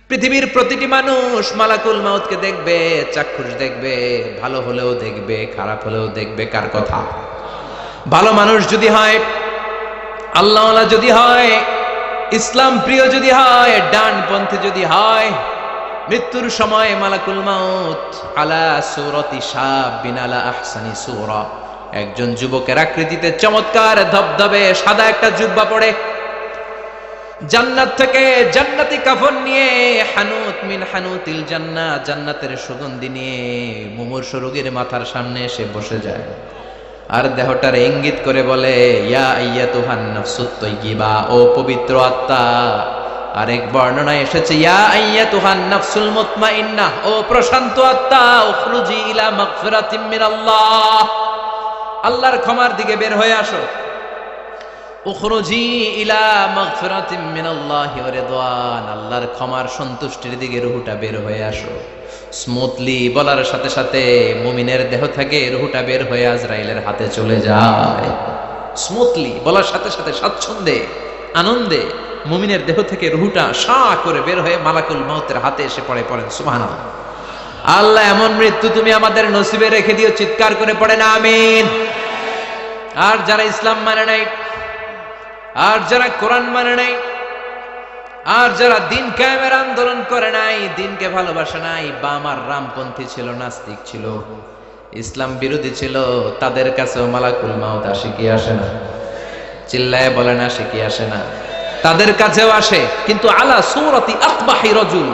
পৃথিবীর প্রতিটি মানুষ মালাকুল মাউতকে দেখবে, চাক্ষুষ দেখবে, ভালো হলেও দেখবে, খারাপ হলেও দেখবে। কার কথা? ভালো মানুষ যদি হয়, আল্লাহওয়ালা যদি হয়, ইসলাম প্রিয় যদি হয়, ডানপন্থী যদি হয়, মৃত্যুর সময় মালাকুল মাউত আলা সূরাতি শাবিন আলা আহসানি সূরা, একজন যুবকের আকৃতিতে চমৎকার ধবধবে সাদা একটা জুব্বা পরে, জান্নাত থেকে জান্নাতি কাফন নিয়ে, হানুত মিন হানুতিল জান্নাত, জান্নাতের সুগন্ধি নিয়ে মুমূর্ষু রোগীর মাথার সামনে এসে বসে যায় আর দেহটার ইঙ্গিত করে বলে, ইয়া আইয়াতুহান নাফসুত তাইয়্যিবা, ও পবিত্র আত্মা। আরেক বর্ণনায় এসেছে, ইয়া আইয়াতুহান নাফসুল মুতমাইন্নাহ, ও প্রশান্ত আত্মা, উখরুজি ইলা মাগফিরাতিম মিনাল্লাহ, আল্লাহর ক্ষমার দিকে বের হয়ে আসো। উখরুজি ইলা মাগফিরাতিম মিনাল্লাহি ওয়া রিদওয়ান, আল্লাহর ক্ষমার সন্তুষ্টির দিকে রুহটা বের হয়ে আসো। স্মুথলি বলার সাথে সাথে মুমিনের দেহ থেকে রুহটা বের হয়ে আজরাইলের হাতে চলে যায়। স্মুথলি বলার সাথে সাথে স্বাচ্ছন্দ্যে আনন্দে মুমিনের দেহ থেকে রুহটা সা করে বের হয়ে মালাকুল মাউতের হাতে এসে পড়ে। পড়েন সুবহানাল্লাহ। আল্লাহ এমন মৃত্যু তুমি আমাদের নসিবে রেখে দিও, চিৎকার করে পড়েন আমিন। আর যারা ইসলাম মানে নাই, আর যারা কোরআন মানে নাই, আর যারা দিন কায়েমের আন্দোলন করে নাই, দিনকে ভালোবাসে নাই, বাম আর রামপন্থী ছিল, নাস্তিক ছিল, ইসলাম বিরোধী ছিল, তাদের কাছেও মালাকুল মাউত আসে কি আসে না? চিল্লায় বলেন আসে কি আসে না? তাদের কাছেও আসে, কিন্তু আলা সূরাতি আকবাহি রাজুল,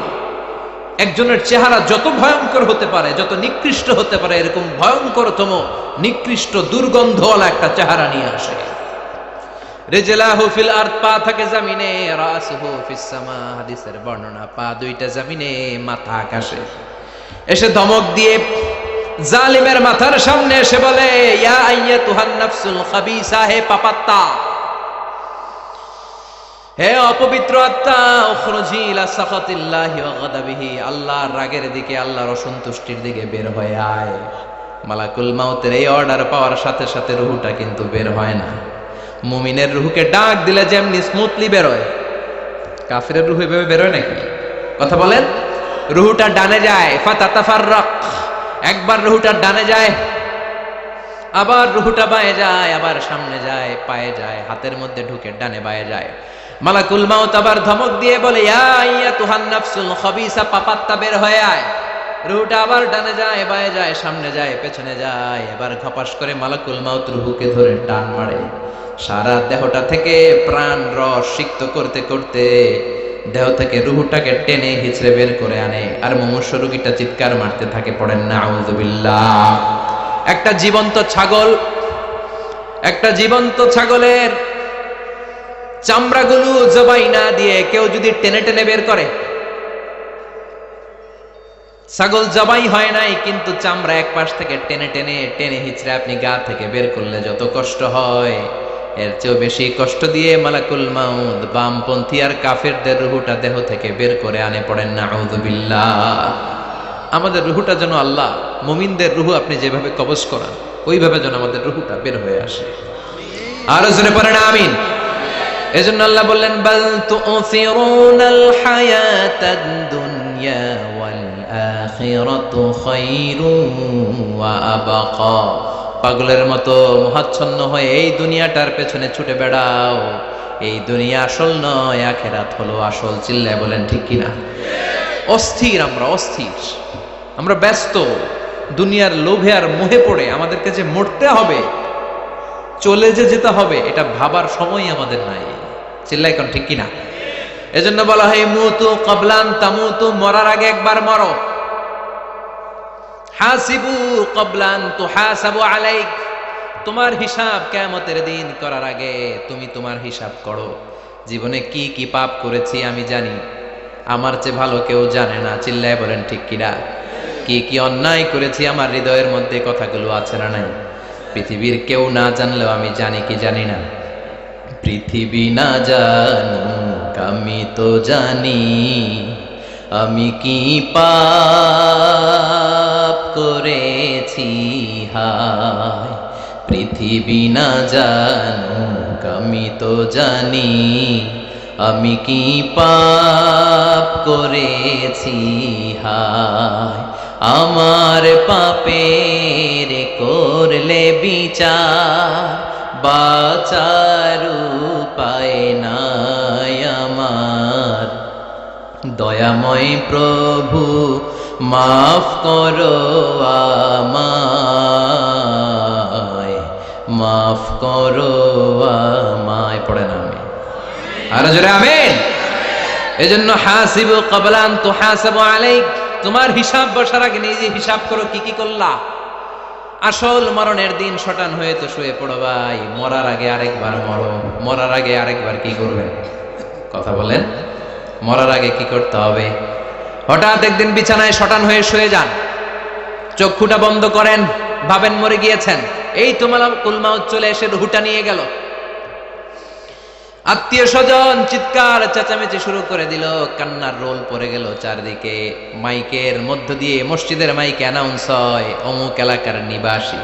একজনের চেহারা যত ভয়ঙ্কর হতে পারে, যত নিকৃষ্ট হতে পারে, এরকম ভয়ঙ্করতম নিকৃষ্ট দুর্গন্ধওয়ালা একটা চেহারা নিয়ে আসে। রিজলাহু ফিল আরদ, পা থাকে জমিনে, রাসুহু ফিস সামা, হাদিসের বর্ণনা, পা দুইটা জমিনে, মাথা আকাশে। এসে ধমক দিয়ে জালিমের মাথার সামনে এসে বলে, ইয়া আইয়াতুহান নাফসুল খাবিসা, হে পাপাত্তা, হে অপবিত্র আত্মা, উখরুজি ইলা সাখাতিল্লাহি ওয়া গাদাবিহি, আল্লাহর রাগের দিকে, আল্লাহর অসন্তুষ্টির দিকে বের হয়ে আয়। মালাকুল মাউতের এই অর্ডার পাওয়ার সাথে সাথে রুহটা কিন্তু বের হয় না। মুমিনের রুহকে ডাক দিলে যেমনি স্মুথলি বেরোয়, কাফিরের রুহ এভাবে বেরোয় নাকি? কথা বলেন। রুহটা ডানে যায়, ফাতাতাফাররাক, একবার রুহটা ডানে যায়, আবার রুহটা বাঁয়ে যায়, আবার সামনে যায়, পায়ে যায়, হাতের মধ্যে ঢুকে ডানে বাঁয়ে যায়। মালাকুল মাউত আবার ধমক দিয়ে বলে, ইয়া আইয়াতুহান নাফসুল খাবিসা, পাপাত্তা, বের হয়ে আয়। রুহটা আবার ডানে যায়, বাঁয়ে যায়, সামনে যায়, পেছনে যায়। এবার খপাস করে মালাকুল মাউত রুহকে ধরে টান মারে। সারা দেহটা থেকে প্রাণ রস সিক্ত করতে করতে দেহ থেকে রুহটাকে টেনে হিচড়ে বের করে আনে। আর মুমূর্ষু রোগীটা চিৎকার মারতে থাকে, পড়েন নাউযুবিল্লাহ। একটা জীবন্ত ছাগলের চামড়াগুলো জবাই না দিয়ে কেউ যদি টেনে টেনে বের করে, ছাগল জবাই হয় নাই কিন্তু চামড়া এক পাশ থেকে টেনে টেনে টেনে হিচড়ে আপনি গা থেকে বের করলে যত কষ্ট হয়, এর চেয়েও বেশি কষ্ট দিয়ে মালাকুল মাউত বামপন্থী আর কাফেরদের রুহটা দেহ থেকে বের করে আনে। পড়েন নাউযুবিল্লাহ। আমাদের রুহটা যেন আল্লাহ, মুমিনদের রুহ আপনি যেভাবে কবজ করান, ওইভাবে যেন আমাদের রুহটা বের হয়ে আসে। আরো জোরে পড়েন আমিন। এজন্য আল্লাহ বললেন, বাল তুসিরুনাল হায়াতাদ দুনিয়া ওয়াল আখিরাতু খায়রুন ওয়া আবকা, পাগলের মতো মোহাচ্ছন্ন হয়ে এই দুনিয়াটার পেছনে ছুটে বেড়াও। এই দুনিয়া আসল নয়, আখিরাত হলো আসল। চিল্লায় বলেন ঠিক কিনা? অস্থির, আমরা ব্যস্ত দুনিয়ার লোভে আর মোহে পড়ে, আমাদেরকে যে মরতে হবে, চলে যে যেতে হবে, এটা ভাবার সময় আমাদের নাই। চিল্লাই কোন ঠিক কিনা? এজন্য বলা হয়, মুতু ক্বাবলান তামুতু, মরার আগে একবার মরো। হাসিবু ক্বাবলান তুহাসাবু আলাইক, তোমার হিসাব কিয়ামতের দিন করার আগে তুমি তোমার হিসাব করো। জীবনে কি কি পাপ করেছি আমি জানি, আমার চেয়ে ভালো কেউ জানে না। চিল্লায় বলেন ঠিক কিনা? কি কি অন্যায় করেছি আমার হৃদয়ের মধ্যে কথাগুলো আছে না নাই? পৃথিবীর কেউ না জানলেও আমি জানি কি জানি না? পৃথিবী না জানুক আমি তো জানি, আমি কি পাপ করেছি হায়। পৃথিবী না জানুক আমি তো জানি, আমি কি পাপ করেছি হায়, আমার পাপের করলে বিচার, বাঁচার উপায় নাই আমার। দয়াময় প্রভু মাফ করো আমায়, মাফ করো আমায়। পড়ে না আমি আর জোরে আমিন। এজন্য হাসিবু ক্বাবলা আন তুহাসাবু আলাইক, তোমার হিসাব বসার আগে নিজে হিসাব করো কি কি করলা। আসল মরণের দিন শটান হয়ে তো শুয়ে পড়ো ভাই, মরার আগে আরেকবার মরো। মরার আগে আরেকবার কি করবেন কথা বলেন? মরার আগে কি করতে হবে? হঠাৎ একদিন বিছানায় শটান হয়ে শুয়ে যান, চক্ষুটা বন্ধ করেন, ভাবেন মরে গিয়েছেন। এই তো মালাকুল মাউত চলে এসে রুহটা নিয়ে গেল। আত্মীয় স্বজন চিৎকার চেঁচামেচি শুরু করে দিল, কান্নার রোল পড়ে গেল চারদিকে। মাইকের মধ্য দিয়ে, মসজিদের মাইকে অ্যানাউন্স হয়, অমুক এলাকার নিবাসী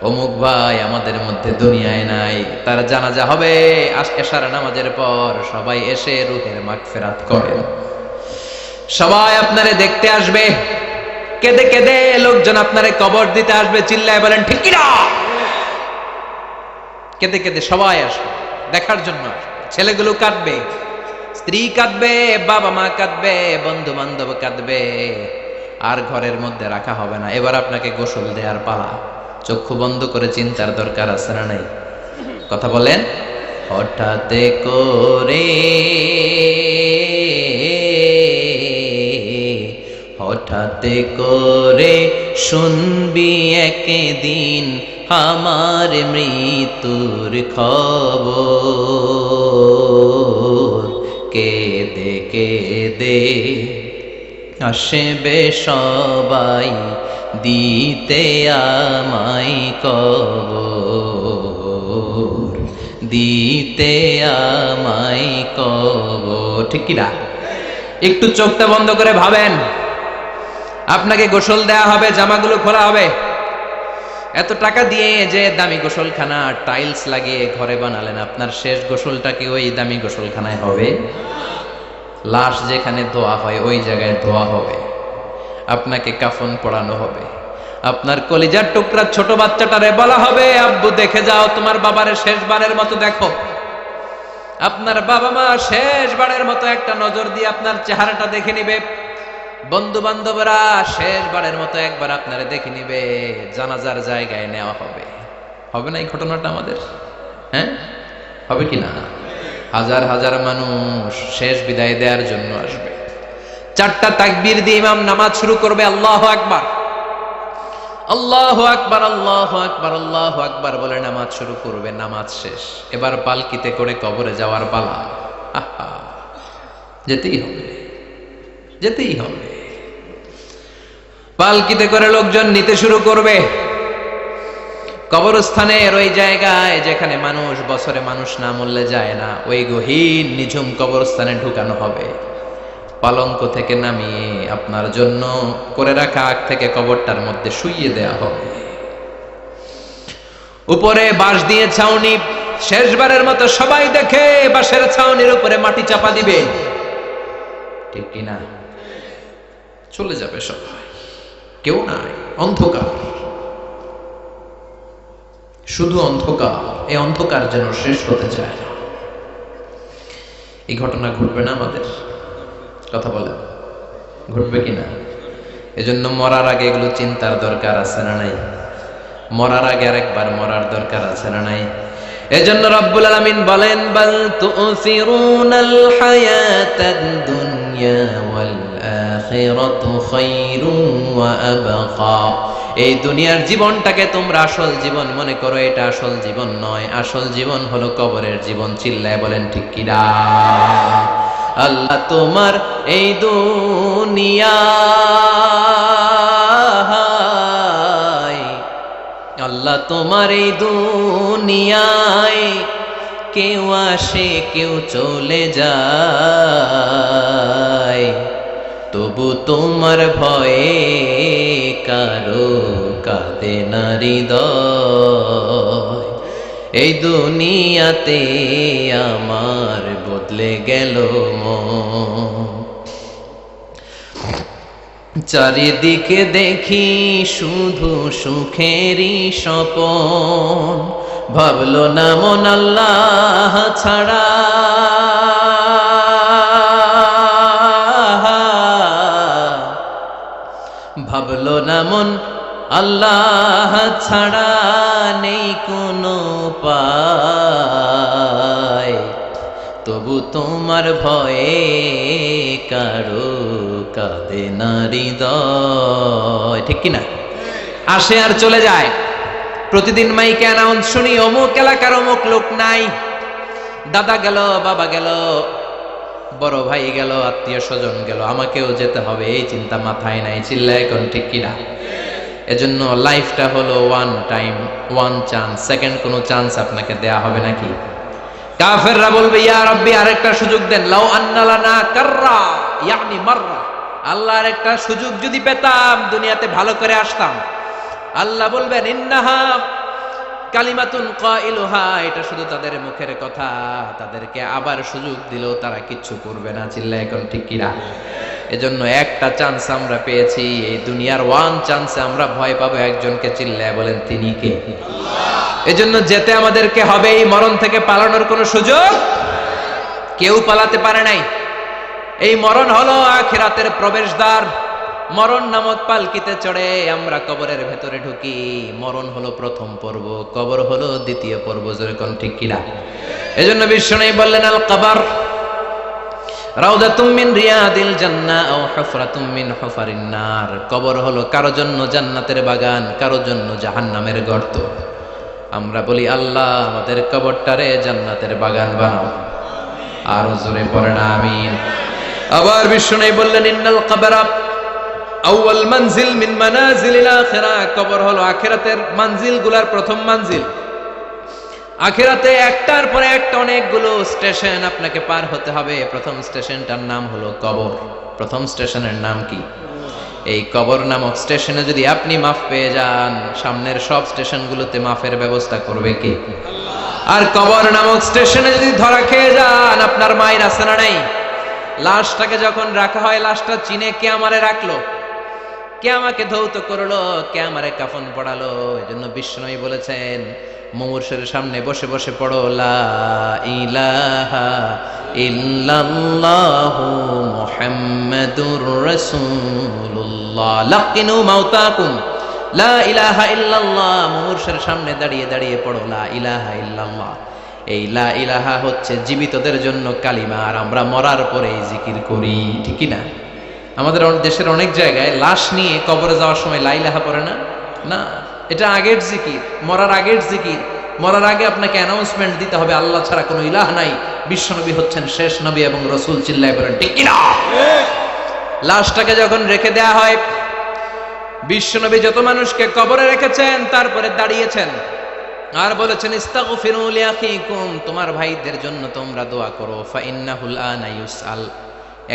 অমুক ভাই আমাদের মধ্যে দুনিয়ায় নাই, তার জানাজা হবে এশার নামাজের পর। সবাই এসে রূহের মাগফিরাত করেন। সবাই আপনারে দেখতে আসবে, কেঁদে কেঁদে লোকজন আপনারে কবর দিতে আসবে। চিল্লায় বলেন ঠিক কি না? কেঁদে কেঁদে সবাই আসবে দেখার জন্য। ছেলেগুলো কাঁদবে, স্ত্রী কাঁদবে, বাবা মা কাঁদবে, বন্ধু বান্ধব কাঁদবে। আর ঘরের মধ্যে রাখা হবে না। এবার আপনাকে গোসল দেওয়ার পালা। চক্ষু বন্ধ করে চিন্তার দরকার আছে না নাই? কথা বলেন। হঠাৎ করে, হঠাৎ করে শুনবি একদিন আমার মৃত্যুর খবর। কেঁদে কেঁদে আসবে সবাই দিতে আমায় কবর, দিতে আমায় কবর। ঠিক কি না? একটু চোখটা বন্ধ করে ভাবেন, আপনাকে গোসল দেয়া হবে, জামাগুলো খোলা হবে। এত টাকা দিয়ে যে দামি গোসলখানা টাইলস লাগিয়ে ঘরে বানালেন, আপনার শেষ গোসলটা কি ওই দামি গোসলখানায় হবে? লাশ যেখানে ধোয়া হয় ওই জায়গায় ধোয়া হবে। আপনাকে কাফন পরানো হবে। আপনার কলিজার টুকরা ছোট বাচ্চাটারে বলা হবে, আব্বু দেখে যাও তোমার বাবারে শেষবারের মতো দেখো। আপনার বাবা মা শেষবারের মতো একটা নজর দিয়ে আপনার চেহারাটা দেখে নিবে। বন্ধু বান্ধবরা শেষবারের মতো একবার আপনারে দেখে নিবে। জানাজার জায়গায় নেওয়া হবে। হবে না এই ঘটনাটা আমাদের? হ্যাঁ, হবে কি না? হাজার হাজার মানুষ শেষ বিদায় দেওয়ার জন্য আসবে। চারটা তাকবীর দিয়ে ইমাম নামাজ শুরু করবে। আল্লাহু আকবার, আল্লাহু আকবার, আল্লাহু আকবার, আল্লাহু আকবার বলে নামাজ শুরু করবে। নামাজ শেষ। এবার পালকিতে করে কবরে যাওয়ার পালা। আহা, যেতেই হবে, যেতেই হবে। পালকিতে করে লোকজন নিতে শুরু করবে। কবরস্থানের ওই জায়গায় যেখানে মানুষ বছরে মানুষ না মরলে যায় না, ওই গহীন নিঝুম কবরস্থানে ঢুকানো হবে। পালঙ্ক থেকে নামিয়ে আপনার জন্য করে রাখা আগ থেকে কবরটার মধ্যে শুইয়ে দেয়া হবে। উপরে বাঁশ দিয়ে ছাউনি। শেষবারের মতো সবাই দেখে বাঁশের ছাউনির উপরে মাটি চাপা দিবে। ঠিক কিনা? চলে যাবে সবাই, কেউ নাই, অন্ধকার, শুধু অন্ধকার। এই অন্ধকার যেন শেষ হতে চায় না। এই ঘটনা ঘটবে না আমাদের? কথা বলেন, ঘটবে কিনা? এজন্য মরার আগে এগুলো চিন্তার দরকার আছে না নাই? মরার আগে আরেকবার মরার দরকার আছে না নাই? এজন্য রব্বুল আলামিন বলেন, বাল তুসিরুনাল হায়াতাদ দুনিয়া ওয়াল আখিরাতু খায়রুন ওয়া আবকা। এই দুনিয়ার জীবনটাকে তোমরা আসল জীবন মনে করো, এটা আসল জীবন নয়। আসল জীবন হলো কবরের জীবন। চিল্লায় বলেন ঠিক কি না? আল্লাহ তোমার এই দুনিয়া, আল্লাহ তোমার এই দুনিয়ায় কেউ আসে কেউ চলে যায়, তবু তোমার ভয়ে কারো কাঁদে না হৃদয়। এই দুনিয়াতে আমার বদলে গেল মন। চারিদিকে দেখি শুধু সুখেরই স্বপন, ভাবলো না মন আল্লাহ ছাড়া, ভাবলো না মন আল্লাহ ছাড়া নেই কোনো উপায়, তবু তোমার ভয়ে কারো কাঁদে না হৃদয়। ঠিক কিনা? আসে আর চলে যায়। প্রতিদিন মাইকে অ্যানাউন্স শুনি অমুক এলাকার অমুক লোক নাই, দাদা গেল, বাবা গেল, বড় ভাই গেল, আত্মীয় স্বজন গেল, আমাকেও যেতে হবে, এই চিন্তা মাথায় নাই। চিল্লায় এখন ঠিক কিনা? এজন্য লাইফটা হলো one time, one chance, second কোনো চান্স আপনাকে দেয়া হবে নাকি? কাফেররা বলবে ইয়া রাব্বি আরেকটা সুযোগ দেন, লাউ আন্না লানা কাররা ইয়ানি মাররা, আল্লাহ আরেকটা সুযোগ যদি পেতাম দুনিয়াতে ভালো করে আসতাম। আল্লাহ বলবেন ইন্নাহা কালিমাতুন কাইলুহা, এটা শুধু তাদের মুখের কথা, তাদেরকে আবার সুযোগ দিলেও তারা কিচ্ছু করবে না। চিল্লায় এখন ঠিক কিনা? এজন্য একটা চান্স আমরা পেয়েছি, এই দুনিয়ার ওয়ান চান্সে আমরা ভয় পাবো একজনকে। চিল্লায় বলেন তিনি কে? এজন্য যেতে আমাদেরকে হবে। এই মরণ থেকে পালানোর কোনো সুযোগ কেউ পালাতে পারে নাই। এই মরণ হলো আখিরাতের প্রবেশদ্বার। মরণ নামক পালকিতে চড়ে আমরা কবরের ভেতরে ঢুকি। মরণ হলো প্রথম পর্ব, কবর হলো দ্বিতীয় পর্ব। জোরে কোন ঠিক কিনা? এজন্য বিশ্বনবী বললেন আল কবর রাউদাতুম মিন রিয়াদিল জান্নাহ আও হুফরাতুম মিন হুফারিন নার। কবর হলো কারো জন্য জান্নাতের বাগান, কারো জন্য জাহান্নামের গর্ত। আমরা বলি আল্লাহ আমাদের কবরটারে জান্নাতের বাগান বানাও। আর জোরে পড়েন আমিন। আবার বিশ্বনবী বললেন ইন্নাল কবরা আউয়াল মানজিল মিন মানাজিলিল আখিরাহ। কবর হলো আখিরাতের মানজিলগুলোর প্রথম মানজিল। আখিরাতে একটার পরে একটা অনেকগুলো স্টেশন আপনাকে পার হতে হবে। প্রথম স্টেশনটার নাম হলো কবর। প্রথম স্টেশনের নাম কি? এই কবর নামক স্টেশনে যদি আপনি মাফ পেয়ে যান, সামনের সব স্টেশনগুলোতে মাফের ব্যবস্থা করবে কে? আর কবর নামক স্টেশনে যদি ধরা খেয়ে যান, আপনার মায়ের আছে না নাই? লাশটাকে যখন রাখা হয়, লাশটা চিনে কে আমারে রাখলো, কে আমাকে ধৌত করলো, কে আমারে কাফন পড়ালো। এজন্য বিশ্বনবী বলেছেন মুমূর্ষের সামনে বসে বসে পড়ো লা ইলাহা ইল্লাল্লাহু মুহাম্মাদুর রাসূলুল্লাহ। লাকিনু মাউতাকুম লা ইলাহা ইল্লাল্লাহ। মুমূর্ষের সামনে দাঁড়িয়ে দাঁড়িয়ে পড়ো লা ইলাহা ইল্লাল্লাহ। এই লা ইলাহা হচ্ছে জীবিতদের জন্য কালিমা, আর আমরা মরার পরে এই জিকির করি। ঠিক কি না? আমাদের দেশের অনেক জায়গায় লাশ নিয়ে কবরে যাওয়ার সময় লা ইলাহা পড়ে না। না, এটা আগের জিকির, মরার আগের জিকির। মরার আগে আপনাকে অ্যানাউন্সমেন্ট দিতে হবে আল্লাহ ছাড়া কোনো ইলাহ নাই, বিশ্বনবী হচ্ছেন শেষ নবী এবং রাসূল। চিল্লায় বলেন ঠিক কি না? লাশটাকে যখন রেখে দেয়া হয়, বিশ্বনবী যত মানুষকে কবরে রেখেছেন তারপরে দাঁড়িয়েছেন আর বলেছেন ইস্তাগফিরু লিআখিকুম, তোমার ভাইদের জন্য তোমরা দোয়া করো। ফাইন্নাহুল আনা ইউসআল,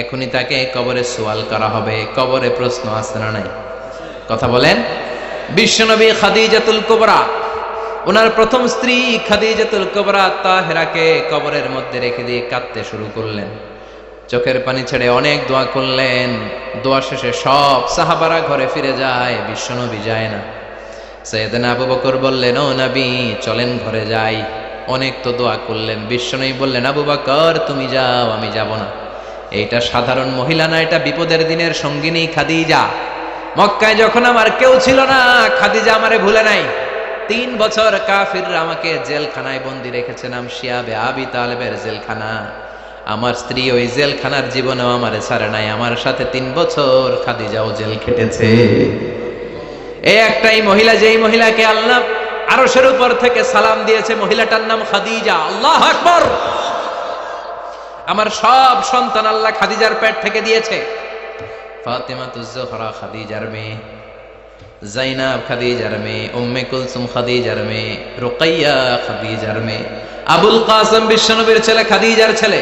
এখনই তাকে কবরে সওয়াল করা হবে। কবরে প্রশ্ন আছে না নাই? কথা বলেন। বিশ্বনবী খাদিজাতুল কুবরা, ওনার প্রথম স্ত্রী খাদিজাতুল কুবরা তাহেরাকে কবরের মধ্যে রেখে দিয়ে কাঁদতে শুরু করলেন। চোখের পানি ছেড়ে অনেক দোয়া করলেন। দোয়া শেষে সব সাহাবারা ঘরে ফিরে যায়, বিশ্বনবী যায় না। সাইয়েদনা আবু বকর বললেন ও নবী চলেন ঘরে যাই। অনেক তো দোয়া করলেন। বিশ্বনবী বললেন আবু বকর তুমি যাও, আমি যাব না। এইটা সাধারণ মহিলা না, এটা বিপদের দিনের সঙ্গিনী খাদিজা। মক্কায় যখন আমার কেউ ছিল না, খাদিজা আমারে ভুলে নাই। 3 বছর কাফিররা আমাকে জেলখানায় বন্দি রেখেছে, নাম শিয়াবে আবি তালেবের জেলখানা। আমার স্ত্রী ওই জেলখানার জীবনেও আমারে ছাড়ে নাই। আমার সাথে 3 বছর খাদিজাও জেল খেটেছে। এই একটাই মহিলা, যেই মহিলাকে আল্লাহ আরশের উপর থেকে সালাম দিয়েছে, মহিলাটার নাম খাদিজা। আল্লাহু আকবার। আমার সব সন্তান আল্লাহ খাদিজার পেট থেকে দিয়েছে। ফাতেমাতুজ জোহরা খাদিজার মেয়ে, জাইনাব খাদিজার মেয়ে, উম্মে কুলসুম খাদিজার মেয়ে, রুকাইয়া খাদিজার মেয়ে, আবুল কাসেম বিশ্বনবীর ছেলে খাদিজার ছেলে,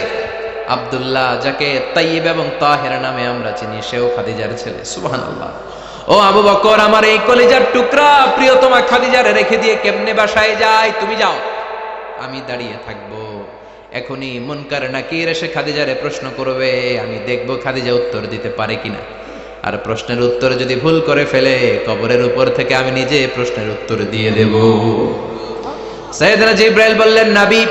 আব্দুল্লাহ যাকে তাইয়্যিব এবং তাহেরা নামে আমরা চিনি, সেও খাদিজার ছেলে। সুবহানাল্লাহ। ও আবু বকর, আমার এই কলিজার টুকরা প্রিয়তমা খাদিজারে রেখে দিয়ে কেমনে বাসায় যায়? তুমি যাও। আমি দাঁড়িয়ে থাকবো। এখনই মুনকার নাকির এসে খাদিজারে প্রশ্ন করবে, আমি দেখব খাদিজা উত্তর দিতে পারে কিনা। আর প্রশ্নের উত্তর যদি ভুল করে ফেলে, কবরের উপর থেকে আমি নিজে প্রশ্নের উত্তর দিয়ে দেব। সাইয়েদনা জিবরাইল বললেন, নবী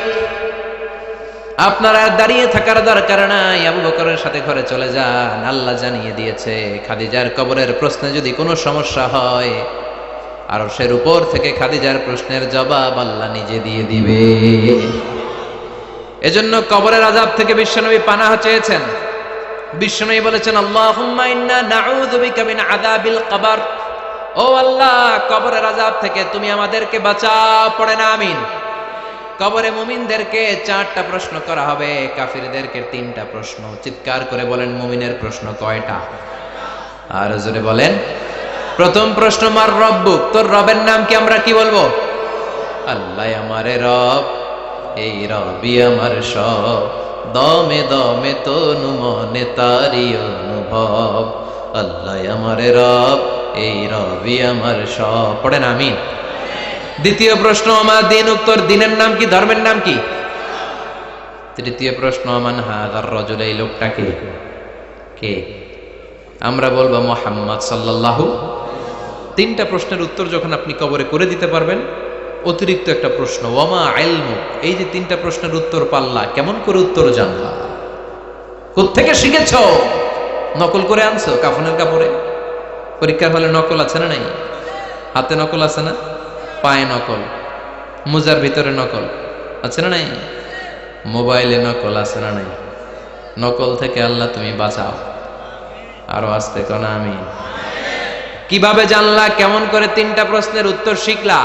আপনারা দাঁড়িয়ে থাকার দরকার নাই, আবু বকরের সাথে ঘরে চলে যান। আল্লাহ জানিয়ে দিয়েছে খাদিজার কবরের প্রশ্নে যদি কোনো সমস্যা হয়, আরশের উপর থেকে খাদিজার প্রশ্নের জবাব আল্লাহ নিজে দিয়ে দিবে। এজন্য কবরের আযাব থেকে বিশ্বনবী পানাহ চেয়েছেন। বিশ্বনবী বলেছেন, আল্লাহুম্মা ইন্না নাউযু বিকা মিন আযাবিল কবর। ও আল্লাহ, কবরের আযাব থেকে তুমি আমাদেরকে বাঁচাও। পড়েন আমিন। কবরে মুমিনদেরকে 4টা প্রশ্ন করা হবে, কাফিরদেরকে 3টা প্রশ্ন। চিৎকার করে বলেন, মুমিনের প্রশ্ন কয়টা? আর জোরে বলেন। প্রথম প্রশ্ন, মার রব্বুক, তোর রবের নাম কি? আমরা কি বলবো? আল্লাহ আমারে রব, এই রবি আমার সব, দমে দমে তনু মনে তারি অনুভব। আল্লাহ আমারে রব, এই রবি আমার সব। পড়েন আমিন। দ্বিতীয় প্রশ্ন, আমার দিন, উত্তর দিনের নাম কি? ধর্মের নাম কি? তৃতীয় প্রশ্ন, আমান হাযার রাজুল, এই লোকটা কে? কে? আমরা বলবো মুহাম্মদ সাল্লাল্লাহু। 3টা প্রশ্নের উত্তর যখন আপনি কবরে করে দিতে পারবেন, অতিরিক্ত একটা প্রশ্ন, ওয়ামা ইলমুক, এই যে 3টা প্রশ্নের উত্তর পাল্লা, কেমন করে উত্তর জানলা? কোত্থেকে শিখেছো? নকল করে আনছো কাফনের কাপড়ে? পরীক্ষার হলে নকল আছে না নাই? হাতে নকল আছে না? পায়ে নকল, মোজার ভিতরে নকল আছে না নাই? মোবাইলে নকল আছে না নাই? নকল থেকে আল্লাহ তুমি বাঁচাও। আরো আসতে কোন আমিন। কিভাবে জানলা? কেমন করে 3টা প্রশ্নের উত্তর শিখলা?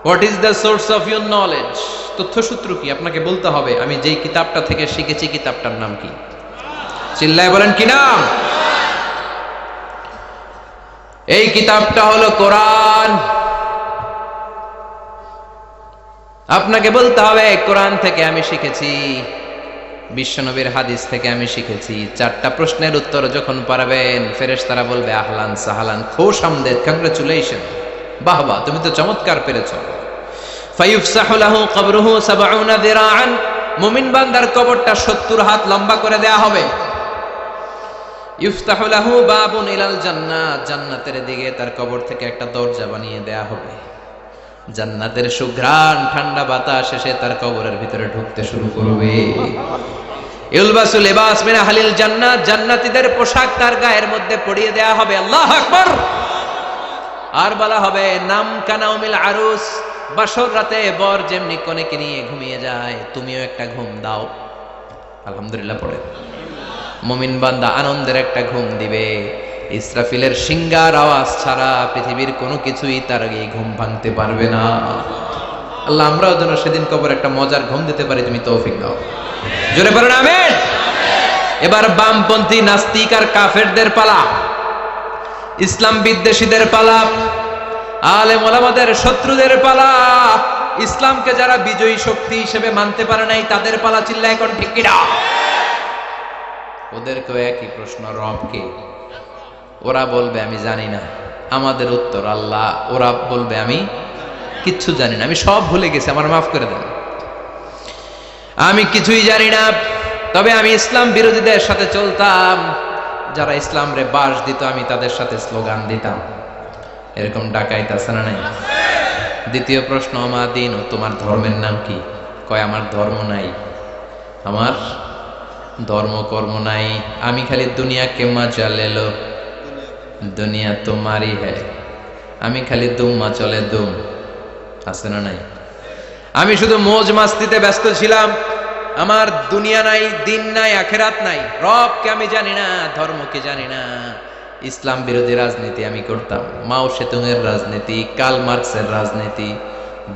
What is the source of your knowledge? তথ্যসূত্র কি? আপনাকে বলতে হবে, আমি যেই কিতাবটা থেকে শিখেছি কিতাবটার নাম কি? চিল্লায় বলেন, কি নাম? এই কিতাবটা হলো কোরআন। আপনাকে বলতে হবে, কোরআন থেকে আমি শিখেছি, বিশ্বনবীর হাদিস থেকে আমি শিখেছি। 4টা প্রশ্নের উত্তর যখন পারবেন, ফেরেশতারা বলবে, আহলান সাহালান, খোশ আমদেদ, কংগ্রাচুলেশন, বাহ বাহ, তুমি তো চমৎকার পেরেছো। ফায়ুফসাহু লাহু কবরুহু ৭০ যিরাআন, মুমিন বান্দার কবরটা ৭০ হাত লম্বা করে দেয়া হবে। ইফতাহু লাহু বাবুন ইলাল জান্নাহ, জান্নাতের দিকে তার কবর থেকে একটা দরজা বানিয়ে দেয়া হবে। জান্নাতের সুঘ্রাণ, ঠান্ডা বাতাস এসে তার কবরের ভিতরে ঢুকতে শুরু করবে। ইলবাসু লিবাস মিন আহলিল জান্নাত, জান্নাতীদের পোশাক তার গায়ের মধ্যে পরিয়ে দেয়া হবে। আল্লাহু আকবার। আর বলা হবে, নাম কানাউমিল আরুস, বাসর রাতে বর যেমনি কনেকে নিয়ে ঘুমিয়ে যায়, তুমিও একটা ঘুম দাও। আলহামদুলিল্লাহ পড়ে। মুমিন বান্দা আনন্দের একটা ঘুম দিবে। ইসরাফিলের সিংগার আওয়াজ ছাড়া পৃথিবীর কোনো কিছুই তার এই ঘুম ভাঙতে পারবে না। আল্লাহ আমরাও যেন সেদিন কবর একটা মজার ঘুম দিতে পারি, তুমি তৌফিক দাও। জোরে বলেন আমিন। এবার বামপন্থী নাস্তিক আর কাফেরদের পালা, ইসলাম বিদ্বেষীদের পালা, আলেম ওলামাদের শত্রুদের পালা, ইসলামকে যারা বিজয়ী শক্তি হিসেবে মানতে পারে নাই তাদের পালা। চিল্লায় এখন ঠিক কিনা? ওদেরকেও একই প্রশ্ন, রব কে? ওরা বলবে আমি জানি না। আমাদের উত্তর আল্লাহ। ওরা বলবে আমি কিচ্ছু জানি না, আমি সব ভুলে গেছি, আমার মাফ করে দেন, আমি কিছুই জানি না। তবে আমি ইসলাম বিরোধীদের সাথে চলতাম, যারা ইসলাম রে বাস দিত আমি তাদের সাথে স্লোগান দিতাম। এরকম ডাকাইত আছে না নাই? দ্বিতীয় প্রশ্ন, আমার দিন, ও তোমার ধর্মের নাম কি? কয় আমার ধর্ম নাই, আমার ধর্ম কর্ম নাই, আমি খালি দুনিয়া কে মজা লেলো, দুনিয়া তোমারই হ্যায়, আমি খালি দুম্মা চলে দুম, আছে না নাই? আমি শুধু মৌজ মাস্তিতে ব্যস্ত ছিলাম, আমার দুনিয়া নাই, দিন নাই, আখেরাত নাই, রবকে আমি জানি না, ধর্মকে জানি না। ইসলাম বিরোধী রাজনীতি আমি করতাম, মাও সেতুংয়ের রাজনীতি, কার্ল মার্কসের রাজনীতি,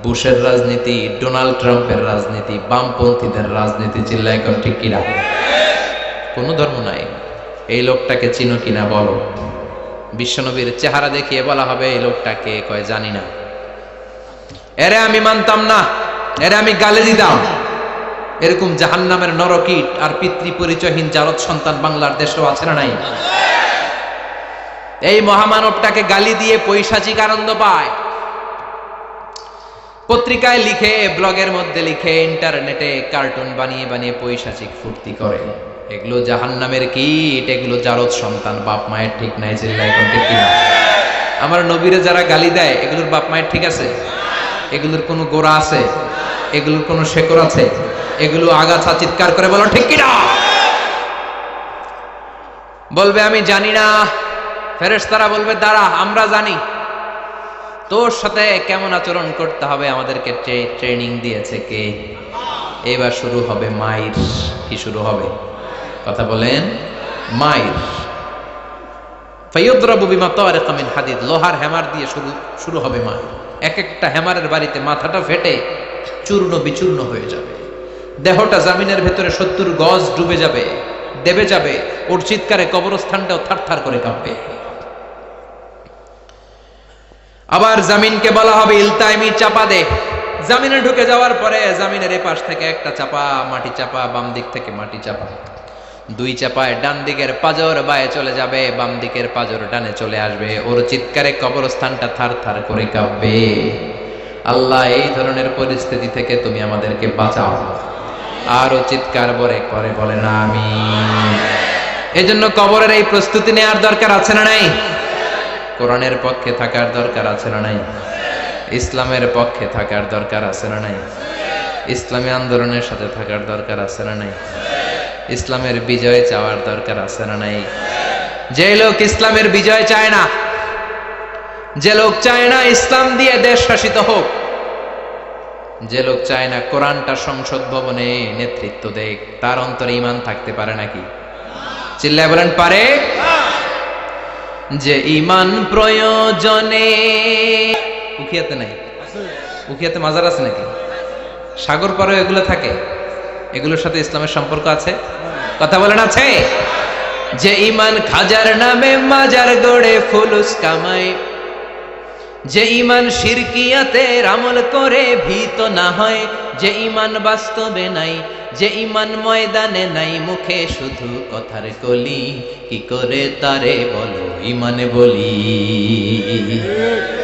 বুশের রাজনীতি, ডোনাল্ড ট্রাম্পের রাজনীতি, বামপন্থীদের রাজনীতি। চিল্লায় এখন ঠিক কিনা? কোনো ধর্ম নাই। এই লোকটাকে চিনো কিনা বলো। বিশ্বনবীর চেহারা দেখিয়ে বলা হবে এই লোকটাকে, কয় জানি না। এরে আমি মানতাম না, এরে আমি গালে দিতাম। এরকম জাহান্নামের নরকীট আর পিতৃ পরিচয়হীন জারদ সন্তান বাংলার দেশেও আছে না নাই? এই মহামানবটাকে গালি দিয়ে পৈশাচিক আনন্দ পায়। পত্রিকায় লিখে, ব্লগের মধ্যে লিখে, ইন্টারনেটে কার্টুন বানিয়ে বানিয়ে পৈশাচিক ফুর্তি করে। এগুলো জাহান্নামের কীট, এগুলো জারদ সন্তান, বাপ মায়ের ঠিক নাই। চিল্লায় এখন ঠিক কিনা? আমার নবীরে যারা গালি দেয়, এগুলোর বাপ মায়ের ঠিক আছে? এগুলোর কোনো গোড়া আছে? এগুলোর কোনো শেকড় আছে? এগুলো আগাছা। চিৎকার করে বলো ঠিক কিনা? বলবে আমি জানি না। ফেরেশতারা বলবে দাঁড়া, আমরা জানি। তোর সাথে কেমন আচরণ করতে হবে আমাদেরকে ট্রেনিং দিয়েছে কে? এবার শুরু হবে মাইর। কি শুরু হবে? কথা বলেন। মাইর। ফায়ুদরাবু বিমা তারিকা মিন হাদিদ, লোহার হ্যামার দিয়ে শুরু হবে মাইর। এক একটা হ্যামারের বাড়িতে মাথাটা ফেটে চূর্ণ বিচূর্ণ হয়ে যাবে, দেহটা জামিনের ভেতরে 70 গজ ডুবে যাবে, দেবে যাবে। ওর চিৎকারে কবরস্থানটাও থারথার করে কাঁপবে। আবার জামিনকে বলা হবে ইলতাইমি, চাপা দে। জামিনে ঢুকে যাওয়ার পরে জামিনের এপাশ থেকে একটা চাপা, মাটি চাপা, বাম দিক থেকে মাটি চাপা। 2 চাপায় ডান দিকের পাজর বায়ে চলে যাবে, বাম দিকের পাজর ডানে চলে আসবে। ওর চিৎকারে কবরস্থানটা থারথার করে কাঁপবে। আল্লাহ, এই ধরনের পরিস্থিতি থেকে তুমি আমাদেরকে বাঁচাও। আরো চিৎকার করে বলেন আমিন। এজন্য কবরের এই প্রস্তুতি নেওয়ার দরকার আছে না নাই? কোরআনের পক্ষে থাকার দরকার আছে না নাই? ইসলামের পক্ষে থাকার দরকার আছে না নাই? ইসলামী আন্দোলনের সাথে থাকার দরকার আছে না নাই? ইসলামের বিজয় চাওয়ার দরকার আছে না নাই? যে লোক ইসলামের বিজয় চায় না, যে লোক চায় না ইসলাম দিয়ে দেশ শাসিত হোক, যে লোক চায় না কোরআনটা সংসদ ভবনে নেতৃত্ব দেয়, তার অন্তরে ঈমান থাকতে পারে নাকি? চিল্লায় বলেন পারে? যে ঈমান প্রয়োজনে, উখিয়াতে নাই? উখিয়াতে মাজার আছে নাকি? সাগর পারে এগুলো থাকে? এগুলোর সাথে ইসলামের সম্পর্ক আছে? কথা বলেন আছে? যে ঈমান খাজার নামে মাজার গড়ে ফুলুস কামায়, যে ঈমান শিরকিয়াতের আমল করে ভীত না হয়, যে ঈমান বাস্তবে নাই, যে ঈমান ময়দানে নাই, মুখে শুধু কথার কলি, কি করে তারে বলো ঈমানে বলি,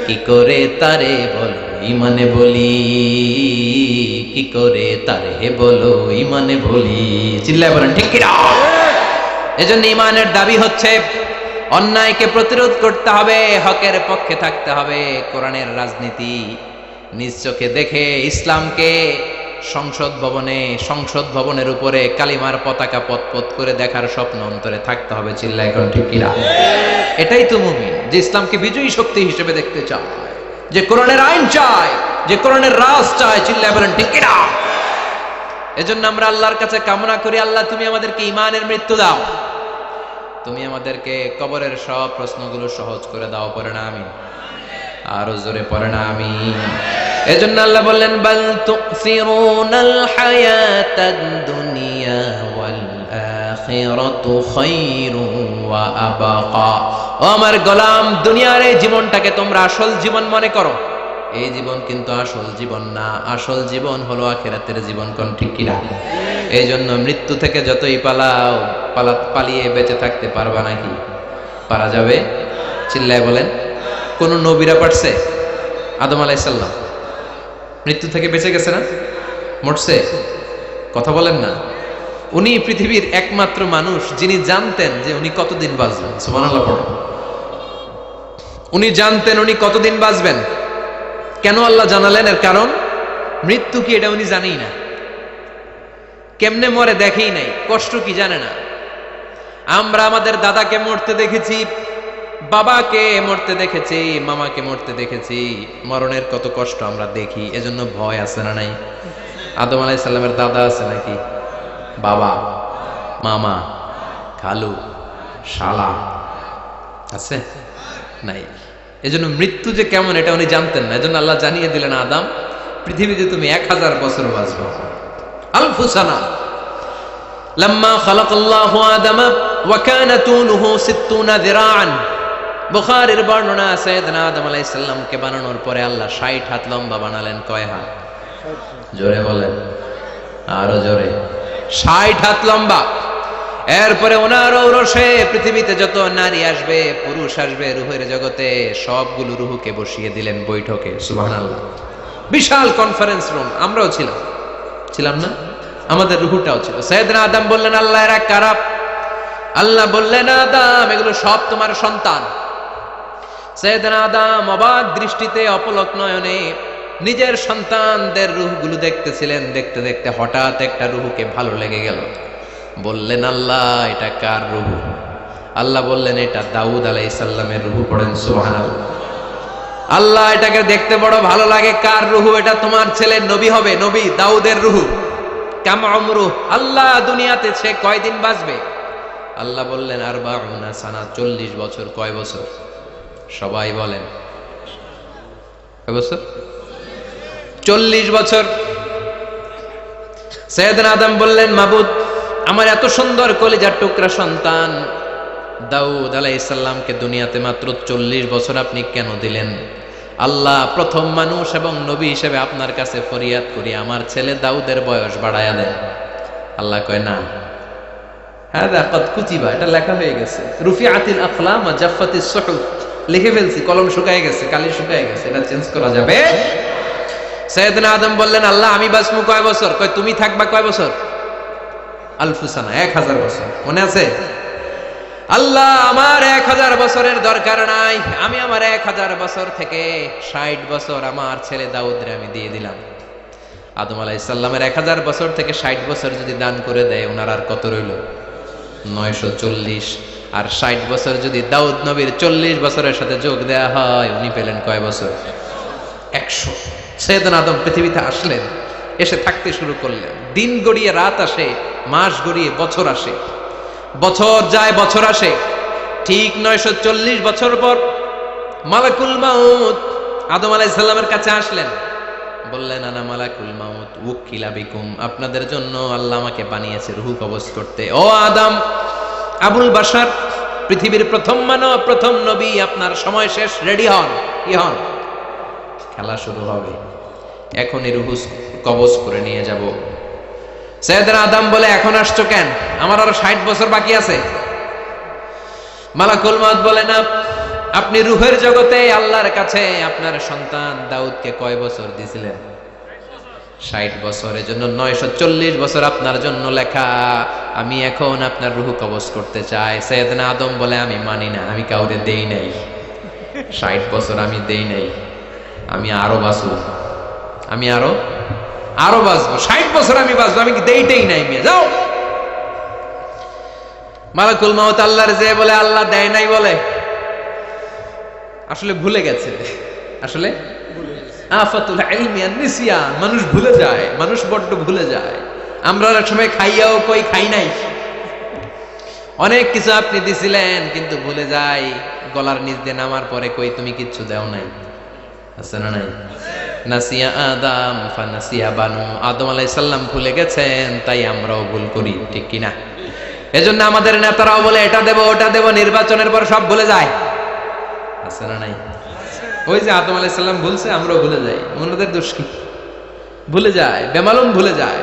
কি করে তারে বলো ঈমানে বলি, কি করে তারে বলো ঈমানে বলি। চিল্লায় বলেন ঠিক কিনা? এজন্য ঈমানের দাবি হচ্ছে অন্যায়কে প্রতিরোধ করতে হবে, হকের পক্ষে থাকতে হবে। কোরআনের রাজনীতি নিজ চোখে দেখে ইসলামকে সংসদ ভবনের উপরে কালিমার পতাকা পতপত করে দেখার স্বপ্ন অন্তরে থাকতে হবে। চিল্লায় এখন ঠিক কিনা? এটাই তো মুমিন, যে ইসলামকে বিজয়ী শক্তি হিসেবে দেখতে চায়, যে কোরআনের আইন চায়, যে কোরআনের রাজ চায়। চিল্লায় বলেন ঠিক কিনা? এজন্য আমরা আল্লাহর কাছে কামনা করি, আল্লাহ তুমি আমাদেরকে ঈমানের মৃত্যু দাও, তুমি আমাদেরকে কবরের সব প্রশ্নগুলো সহজ করে দাও। পড়ে না আমিন? আরো জোরে পড়ে না আমিন? এজন্য আল্লাহ বললেন বাল তুসিরুনাল হায়াতাদ দুনিয়া ওয়াল আখিরাতু খায়রুন ওয়া আবাকা। ও আমার গোলাম, দুনিয়ার এই জীবনটাকে তোমরা আসল জীবন মনে করো, এই জীবন কিন্তু আসল জীবন না। আসল জীবন হলো আখিরাতের জীবন। কোন ঠিক কিনা? এই জন্য মৃত্যু থেকে যতই পালাও, পালিয়ে বেঁচে থাকতে পারবা নাকি? পারা যাবে? চিল্লায় বলেন। কোন নবীরা পারছে? আদম আলাইহিস সালাম মৃত্যু থেকে বেঁচে গেছে না? মরছে? কথা বলেন না। উনি পৃথিবীর একমাত্র মানুষ যিনি জানতেন যে উনি কতদিন বাঁচবেন। সুবহানাল্লাহ পড়েন। উনি জানতেন উনি কতদিন বাঁচবেন। কেন আল্লাহ জানালেন? এর কারণ মৃত্যু কি এটা উনি জানেই না, কেমনে মরে দেখেই নাই, কষ্ট কি জানে না। আমরা আমাদের দাদাকে মরতে দেখেছি, বাবাকে মরতে দেখেছি, মামাকে মরতে দেখেছি, মরণের কত কষ্ট আমরা দেখি। এজন্য ভয় আছে না নাই? আদম আলাইহিস সালামের দাদা আছে নাকি? বাবা, মামা, খালু, শালা আছে? নাই। এজন্য মৃত্যু যে কেমন এটা উনি জানতেন না। এজন্য আল্লাহ জানিয়ে দিলেন, আদম পৃথিবীতে তুমি 1000 বছর বাঁচবে। আলফু সানা। লাম্মা খালাকাল্লাহু আদামা ওয়া কানা তুনুহু 60 যিরাআন। বুখারীর বর্ণনা, সাইয়েদনা আদম আলাইহিস সালামকে বানানোর পরে আল্লাহ 60 হাত লম্বা বানালেন। কয় হাত? জোরে বলেন, আরো জোরে। 60 হাত লম্বা। এরপরে ওনার ঔরসে পৃথিবীতে যত নারী আসবে, পুরুষ আসবে রূহের জগতে, সবগুলো রূহকে বসিয়ে দিলেন বৈঠকে। সুবহানাল্লাহ। বিশাল কনফারেন্স রুম, আমরাও ছিলাম না? আমাদের রুহুটাও ছিল। সাইয়েদনা আদম বললেন, আল্লাহ এরা কারা? আল্লাহ বললেন, আদম এগুলো সব তোমার সন্তান। সাইয়েদনা আদম অবাক দৃষ্টিতে অপলক নয়নে নিজের সন্তানদের রূহগুলো দেখতেছিলেন। দেখতে দেখতে হঠাৎ একটা রূহকে ভালো লেগে গেল। বললেন, আল্লাহ এটা কার রূহ? আল্লাহ বললেন, এটা দাউদ আলাইহিস সালামের রূহ। পড়েন সুবহানাল্লাহ। আল্লাহ এটাকে দেখতে বড় ভালো লাগে, কার রূহ? এটা তোমার ছেলে নবী হবে, নবী দাউদের রূহ। কাম উমরু, আল্লাহ দুনিয়াতে সে কয়দিন বাঁচবে? আল্লাহ বললেন, আরবাউনা সানা, 40 বছর। কয় বছর? সবাই বলেন কয় বছর? 40 বছর। সাইয়েদনা আদম বললেন, মাবুদ আমার এত সুন্দর কলিজার টুকরা সন্তান দাউদ আলাইহিস সালামকে দুনিয়াতে মাত্র 40 বছর আপনি কেন দিলেন? আল্লাহ, প্রথম মানুষ এবং নবী হিসেবে আপনার কাছে ফরিয়াদ করি, আমার ছেলে দাউদের বয়স বাড়ায়া দেন। আল্লাহ কয়, না, হাদা কদ কুতিবা, এটা লেখা হয়ে গেছে। রুফিআতিল আকলাম ওয়া জাফফাতিস সুহুফ, লিখে ফেলছি, কলম শুকায় গেছে, কালি শুকায় গেছে, এটা চেঞ্জ করা যাবে? সাইয়েদনা আদম বললেন, আল্লাহ আমি বাঁচবো কয় বছর? কয় তুমি থাকবা কয় বছর? আলফুসানা, 1000 বছর। মনে আছে? আল্লাহ আমার 1000 বছরের দরকার নাই, আমি আমার 1000 বছর থেকে 60 বছর আমার ছেলে দাউদরে আমি দিয়ে দিলাম। আদম আলাইহিস সালামের 1000 বছর থেকে 60 বছর যদি দান করে দেয়, ওনার আর কত রইল? 940। আর 60 বছর যদি দাউদ নবীর 40 বছরের সাথে যোগ দেয়া হয়, উনি পেলেন কয় বছর? 100। সাইয়েদনা আদম পৃথিবীতে আসলেন, এসে থাকতে শুরু করলেন। দিন গড়িয়ে রাত আসে, মাস গড়িয়ে বছর আসে, বছর যায় বছর আসে। ঠিক 940 বছর পর মালাকুল মাউত আদম আলাইহিস সালামের কাছে আসলেন। বললেন, আনা মালাকুল মাউত উকিলা বিকুম, আপনাদের জন্য আল্লাহ আমাকে বানিয়েছে রূহ কবজ করতে। ও আদম, আবুল বাশার, পৃথিবীর প্রথম মানব, প্রথম নবী, আপনার সময় শেষ, রেডি হন। কি হন? খেলা শুরু হবে, এখনই রূহ কবজ করে নিয়ে যাব। সাইয়েদনা আদম বলে, এখন আসছো কেন? আমার আরো 60 বছর বাকি আছে। মালাকুল মাউত বলে, না, আপনি রূহের জগতে আল্লাহর কাছে আপনার সন্তান দাউদকে কয় বছর দিয়েছিলেন? 60 বছর। এজন্য 940 বছর আপনার জন্য লেখা। আমি এখন আপনার রূহ কবজ করতে চাই। সাইয়েদনা আদম বলে, আমি মানি না, আমি কাউরে দেই নাই। 60 বছর আমি দেই নাই, আমি আরো বাঁচবো, আমি আরো বাঁচবো, 60 বছর আমি বাঁচবো, আমি দেইটাই নাই। মেয়ে যাও। মালাকুল মাউত আল্লাহর যে বলে, আল্লাহ দেয় নাই বলে, আসলে ভুলে গেছে। আসলে আফাতুল ইলমি আন নিসিয়ান, মানুষ ভুলে যায়, মানুষ বড্ড ভুলে যায়। আমরা অনেক সময় খাইয়াও কই খাই নাই। অনেক কিছু আপনি দিছিলেন, কিন্তু ভুলে যাই। গলার নিচ দিয়ে নামার পরে কই তুমি কিচ্ছু দাও নাই। আছে না নাই? নাসিয়া আদম ফানাসিয়া বানু, আদম আলাইহিস সালাম ভুলে গেছেন, তাই আমরাও ভুল করি, ঠিক কি না? এজন্য আমাদের নেতারাও বলে, এটা দেব ওটা দেব, নির্বাচনের পর সব ভুলে যায়। আছে না নাই? ওই যে আদম আলাইহিস সালাম ভুলছে, আমরাও ভুলে যাই। ওনাদের দোষ কি? ভুলে যায়, বেমালুম ভুলে যায়।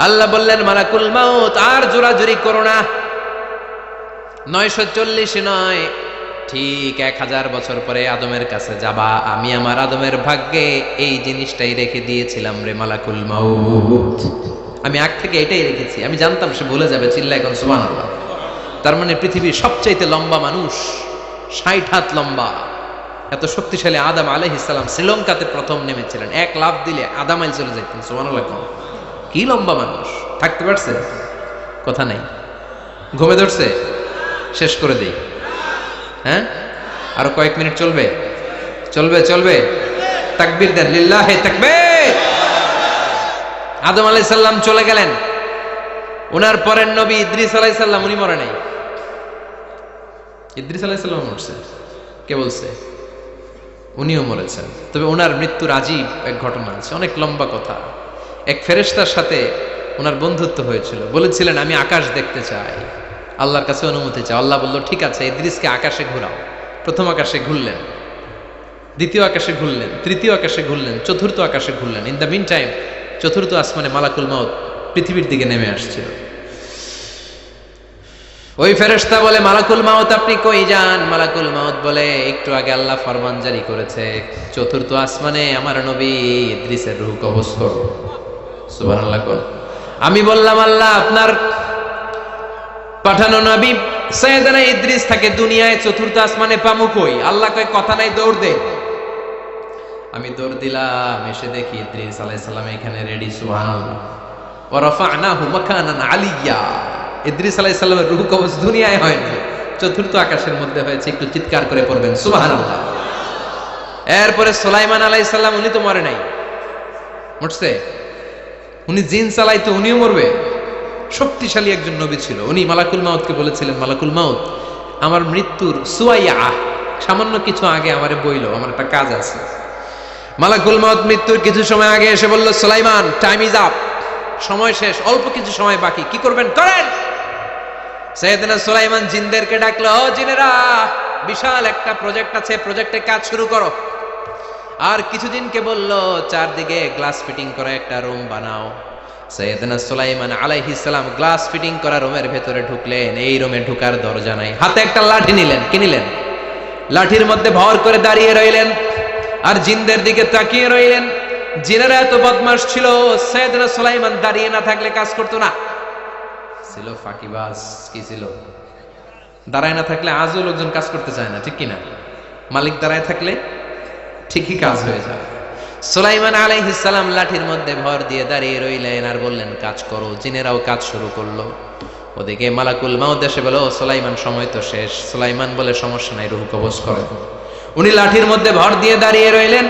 আল্লাহ বললেন, মালাকুল মাউত আর জোরাজুরি করো না। 940 নয়, ঠিক 1000 বছর পরে আদমের কাছে যাবা। আমি আমার আদমের ভাগ্যে এই জিনিসটাই রেখে দিয়েছিলাম রে মালাকুল মাউত। আমি আগ থেকে এটাই রেখেছি, আমি জানতাম সে ভুলে যাবে। চিল্লা এখন সুবহানাল্লাহ। তার মানে পৃথিবীর সবচাইতে লম্বা মানুষ, 60 হাত লম্বা, এত শক্তিশালী আদম আলাইহিস সালাম শ্রীলঙ্কাতে প্রথম নেমেছিলেন। 1 লাফ দিলে আধা মাইল চলে যেতেন। সুবহানাল্লাহ। কি লম্বা মানুষ! থাকতে পারছে? কথা নাই। ঘুমে ধরছে? শেষ করে দেই। হ্যাঁ, আরো কয়েক মিনিট চলবে? চলবে। তাকবীর দেন, লিল্লাহি তাকবীর। আদম আলাইহিস সালাম চলে গেলেন। ওনার পরের নবী ইদ্রিস আলাইহিস সালাম, উনি মরে নাই। ইদ্রিস আলাইহিস সালাম মরছে, কে বলছে? উনিও মরেছেন। তবে ওনার মৃত্যুর আজীব এক ঘটনা আছে, অনেক লম্বা কথা। এক ফেরেশতার সাথে ওনার বন্ধুত্ব হয়েছিল। বলেছিলেন, আমি আকাশ দেখতে চাই, আল্লাহর কাছে অনুমতি চাও। আল্লাহ বলল, ঠিক আছে, ইদ্রিসকে আকাশে ঘোরাও। প্রথম আকাশে ঘুরলেন, দ্বিতীয় আকাশে ঘুরলেন, তৃতীয় আকাশে ঘুরলেন, চতুর্থ আকাশে ঘুরলেন। ইন দ্য মিন টাইম চতুর্থ আসমানে মালাকুল মাউত পৃথিবীর দিকে নেমে আসছিল। ওই ফেরেশতা বলে, মালাকুল মাউত আপনি কই যান? মালাকুল মাউত বলে, একটু আগে আল্লাহ ফরমান জারি করেছে, চতুর্থ আসমানে আমার নবী ইদ্রিসের রূহ কবজ করো। সুবহানাল্লাহ। আমি বললাম, আল্লাহ আপনার পাঠানো নবী সাইয়েদনা ইদ্রিস থাকে দুনিয়ায়, চতুর্থ আসমানে পামু কই? আল্লাহ কয়, কথা নাই, দৌড় দে। আমি দৌড় দিলাম, এসে দেখি ইদ্রিস আলাইহিস সালাম এখানে রেডি। সুবহানাল্লাহ। ওয়া রাফা'নাহু মাকানান আলিয়্যা। ইদ্রিস আলাইহিস সালামের রূহ কবজ দুনিয়ায় হয়নি, চতুর্থ আকাশের মধ্যে হয়েছে। একটু চিৎকার করে পড়বেন সুবহানাল্লাহ। এরপরে সুলাইমান আলাইহিস সালাম, উনি তো মরে নাই, মরছে? উনি জিন চালাইতো, উনিও মরবে? শক্তিশালী একজন নবী ছিল। উনি মালাকুল মাউতকে বলেছিলেন, মালাকুল মাউত আমার মৃত্যুর সুয়াইয়া, সামান্য কিছু আগে আমারে বইলো, আমার একটা কাজ আছে। মালাকুল মাউত মৃত্যুর কিছু সময় আগে এসে বলল, সুলাইমান টাইম ইজ আপ, সময় শেষ, অল্প কিছু সময় বাকি, কি করবেন করেন। সাইয়েদনা সুলাইমান জিনদেরকে ডাকলো, ও জিনেরা, বিশাল একটা প্রজেক্ট আছে, প্রজেক্টে কাজ শুরু করো। আর কিছুদিনকে বলল, চারদিকে গ্লাস ফিটিং করা একটা রুম বানাও। সাইয়েদনা সুলাইমান আলাইহিস সালাম গ্লাস ফিটিং করা রুমের ভেতরে ঢুকলেন। এই রুমে ঢুকার দরজা নাই, হাতে একটা লাঠি নিলেন। কি নিলেন? লাঠির মধ্যে ভর করে দাঁড়িয়ে রইলেন আর জিনদের দিকে তাকিয়ে রইলেন। জিনেরা এত বদমাশ ছিল, সাইয়েদনা সুলাইমান দাঁড়িয়ে না থাকলে কাজ করতো না। ছিল ফাঁকিবাজ। কি ছিল? দাঁড়ায় না থাকলে আজও লোকজন কাজ করতে চায় না, ঠিক কিনা? মালিক দাঁড়ায় থাকলে ঠিকই কাজ হয়ে যায়। সুলাইমান আলাইহিস সালাম লাঠির মধ্যে ভর দিয়ে দাঁড়িয়ে রইলেন আর বললেন, কাজ করো। জিনেরাও কাজ শুরু করলো। ওদিকে মালাকুল মাউত এসে বলে, ও সুলাইমান সময় তো শেষ। সুলাইমান বলে, সমস্যা নাই, রূহ কবজ করে। উনি লাঠির মধ্যে ভর দিয়ে দাঁড়িয়ে রইলেন।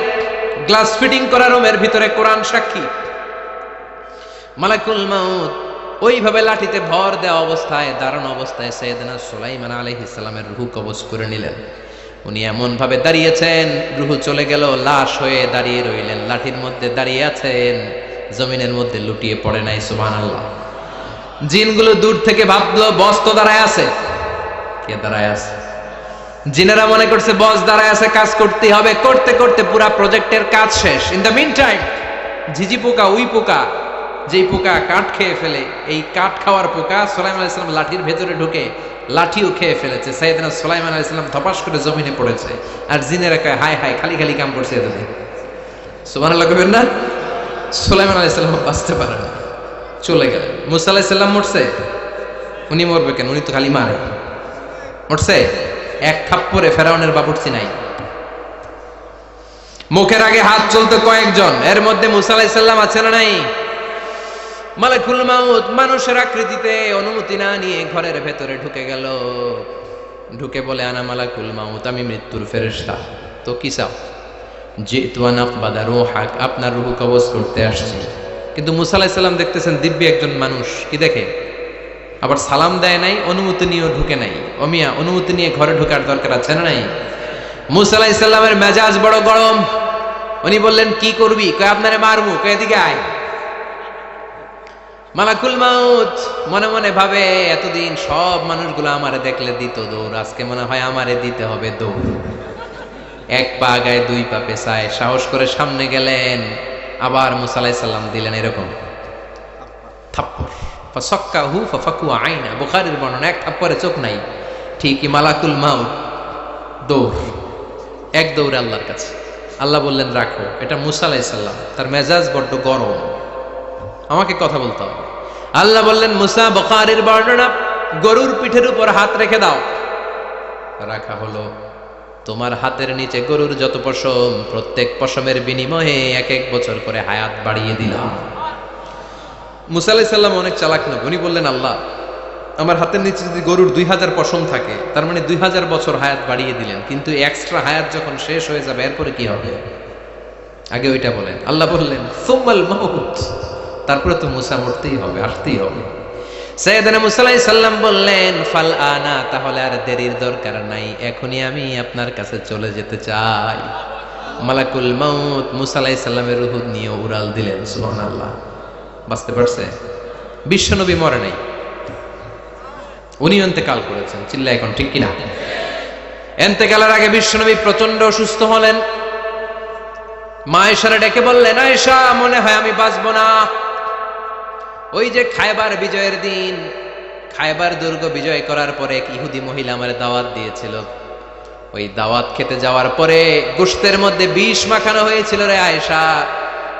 গ্লাস ফিটিং করা রুমের ভিতরে কোরআন সাক্ষী। মালাকুল মাউত ওইভাবে লাঠিতে ভর দেওয়া অবস্থায়, দাঁড়ানো অবস্থায় সাইয়েদনা সুলাইমান আলাইহিস সালামের রূহ কবজ করে নিলেন। উনি এমন ভাবে দাঁড়িয়েছেন, রূহ চলে গেল, লাশ হয়ে দাঁড়িয়ে রইলেন। লাঠির মধ্যে দাঁড়িয়ে আছেন, জমিনের মধ্যে লুটিয়ে পড়ে নাই। সুবহানাল্লাহ। জিনগুলো দূর থেকে ভাবলো, বস তো দাঁড়ায় আছে। কে দাঁড়ায় আছে? জিনেরা মনে করছে বস দাঁড়ায় আছে, কাজ করতে হবে। করতে করতে পুরা প্রজেক্টের কাজ শেষ। ইন দ্য মিন টাইম ঝিঝি পোকা, উই পোকা, যেই পোকা কাঠ খেয়ে ফেলে, এই কাঠ খাওয়ার পোকা সুলাইমান আলাইহিস সালাম লাঠির ভেতরে ঢুকে লাঠিও খেয়ে ফেলেছে। সাইয়েদনা সুলাইমান আলাইহিস সালাম ধপাস করে জমিনে পড়েছে। আর জিনেরা কয়, হায় হায়, খালি খালি কাম করছে এতদিন। সুবহানাল্লাহ কইবেন না? সুলাইমান আলাইহিস সালাম বাঁচতে পারে না, চলে গেলেন। মুসা আলাইহিস সালাম মরছে? উনি মরবে কেন? উনি তো খালি মারে। মরছে? এক থাপ্পড়ে ফেরাউনের বাবুর্চি নাই। মুখের আগে হাত চলতো কয়েকজন, এর মধ্যে মুসা আলাইহিস সালাম আছে না নাই? মালাকুল মাউত মানুষের আকৃতিতে অনুমতি না নিয়ে ঘরের ভেতরে ঢুকে গেল। ঢুকে বলে, আনা মালাকুল মাউত, আমি মৃত্যুর ফেরেশতা। তো কি চাও? জিতু আন আকবাদা রূহাক, আপনার রূহ কবজ করতে আসছি। কিন্তু মুসা আলাইহিস সালাম দেখতেছেন দিব্যি একজন মানুষ, কি দেখে? আবার সালাম দেয় নাই, অনুমতি নিয়েও ঢুকে নাই। অমিয়া, অনুমতি নিয়ে ঘরে ঢোকার দরকার আছে না নাই? মুসা আলাইহিস সালামের মেজাজ বড় গরম। উনি বললেন, কি করবি? কয়, আপনারে মারমু। কয়, এদিকে আয়। মালাকুল মাউত মনে মনে ভাবে, এতদিন সব মানুষগুলো আমারে দেখলে দিত দৌড়, আজকে মনে হয় আমারে দিতে হবে দৌড়। এক পা গায়ে দুই পা পেছায় সাহস করে সামনে গেলেন। আবার মুসা আলাইহিস সালাম দিলেন এরকম থাপ্পড়। ফাসাক্কাহু ফাফাকু আইনা, বুখারীর বর্ণনা, এক থাপ্পড়ে চোখ নাই। ঠিকই মালাকুল মাউত দৌড়, এক দৌড়ে আল্লাহর কাছে। আল্লাহ বললেন, রাখো। এটা মুসা আলাইহিস সালাম, তার মেজাজ বড্ড গরম, আমাকে কথা বলতে হবে। আল্লাহ বললেন, মুসা, বুখারীর বর্ণনা, গরুর পিঠের উপর হাত রেখে দাও। রাখা হলো। তোমার হাতের নিচে গরুর যত পশম, প্রত্যেক পশমের বিনিময়ে এক এক বছর করে হায়াত বাড়িয়ে দিলাম। মুসা আলাইহিস সালাম অনেক চালাক নবী। উনি বললেন, আল্লাহ, আমার হাতের নিচে যদি গরুর 2000 পশম থাকে, তার মানে 2000 বছর হায়াত বাড়িয়ে দিলেন। কিন্তু এক্সট্রা হায়াত যখন শেষ হয়ে যাবে, এরপরে কি হবে? আগে ওইটা বলেন। আল্লাহ বললেন, সুম্মাল মাউত, তারপরে তো মুসা মরতেই হবে, আসতেই হবে। সাইয়েদনা মুসা আলাইহিস সালাম বললেন, ফাল আনা, তাহলে আর দেরির দরকার নাই, এখনই আমি আপনার কাছে চলে যেতে চাই। মালাকুল মাউত মুসা আলাইহিস সালামের রূহ নিয়ে উড়াল দিলেন। সুবহানাল্লাহ। বাঁচতে পারছে? বিশ্বনবী মরে নাই, উনি ইন্তেকাল করেছেন। চিল্লা এখন ঠিক কিনা? ইন্তেকালের আগে বিশ্বনবী প্রচন্ড অসুস্থ হলেন। মা আয়েশারে ডেকে বললেন, আয়েশা, মনে হয় আমি বাঁচবো না। ওই যে খায়বার বিজয়ের দিন খায়বার দুর্গ বিজয় করার পরে এক ইহুদি মহিলা আমার দাওয়াত দিয়েছিল। ওই দাওয়াত খেতে যাওয়ার পরে গোশতের মধ্যে বিষ মাখানো হয়েছিল রে আয়েশা।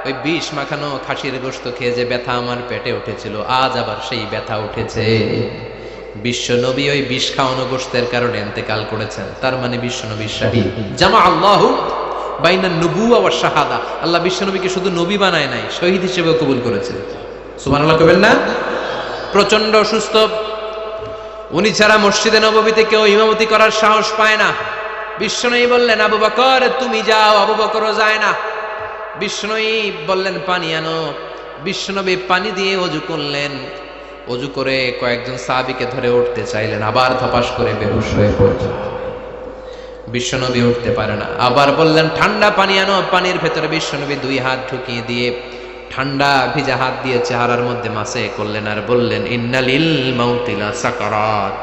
ওই বিষ মাখানো খাসির গোশত খেয়ে যে ব্যথা আমার পেটে উঠেছিল, আজ আবার সেই ব্যথা উঠেছে। বিশ্ব নবী ওই বিষ খাওয়ানো গোশতের কারণে ইন্তেকাল করেছেন। তার মানে বিশ্ব নবী শাহীদ। জামা আল্লাহু বাইনা নবুওয়া ওয়া শাহাদা। আল্লাহ বিশ্ব নবীকে শুধু নবী বানায় নাই, শহীদ হিসেবে কবুল করেছেন। সুবহানাল্লাহ কবেন না? প্রচন্ড অসুস্থ, উনি ছাড়া মসজিদে নববীতে কেউ ইমামতি করার সাহস পায় না। বিশ্বনবী বললেন, আবু বকর তুমি যাও। আবু বকরও যায় না। বিশ্বনবী বললেন, পানি আনো। বিশ্বনবী পানি দিয়ে অজু করলেন। অজু করে কয়েকজন সাহাবীকে ধরে উঠতে চাইলেন, আবার ধপাস করে বেহুশ হয়ে পড়লেন। বিশ্বনবী উঠতে পারে না। আবার বললেন, ঠান্ডা পানি আনো। পানির ভেতরে বিশ্বনবী 2 হাত ঢুকিয়ে দিয়ে ঠান্ডা ভিজা হাত দিয়ে চেহারার মধ্যে মাসে করলেন আর বললেন, ইন্নালিল মাউতি লা সাকারাত।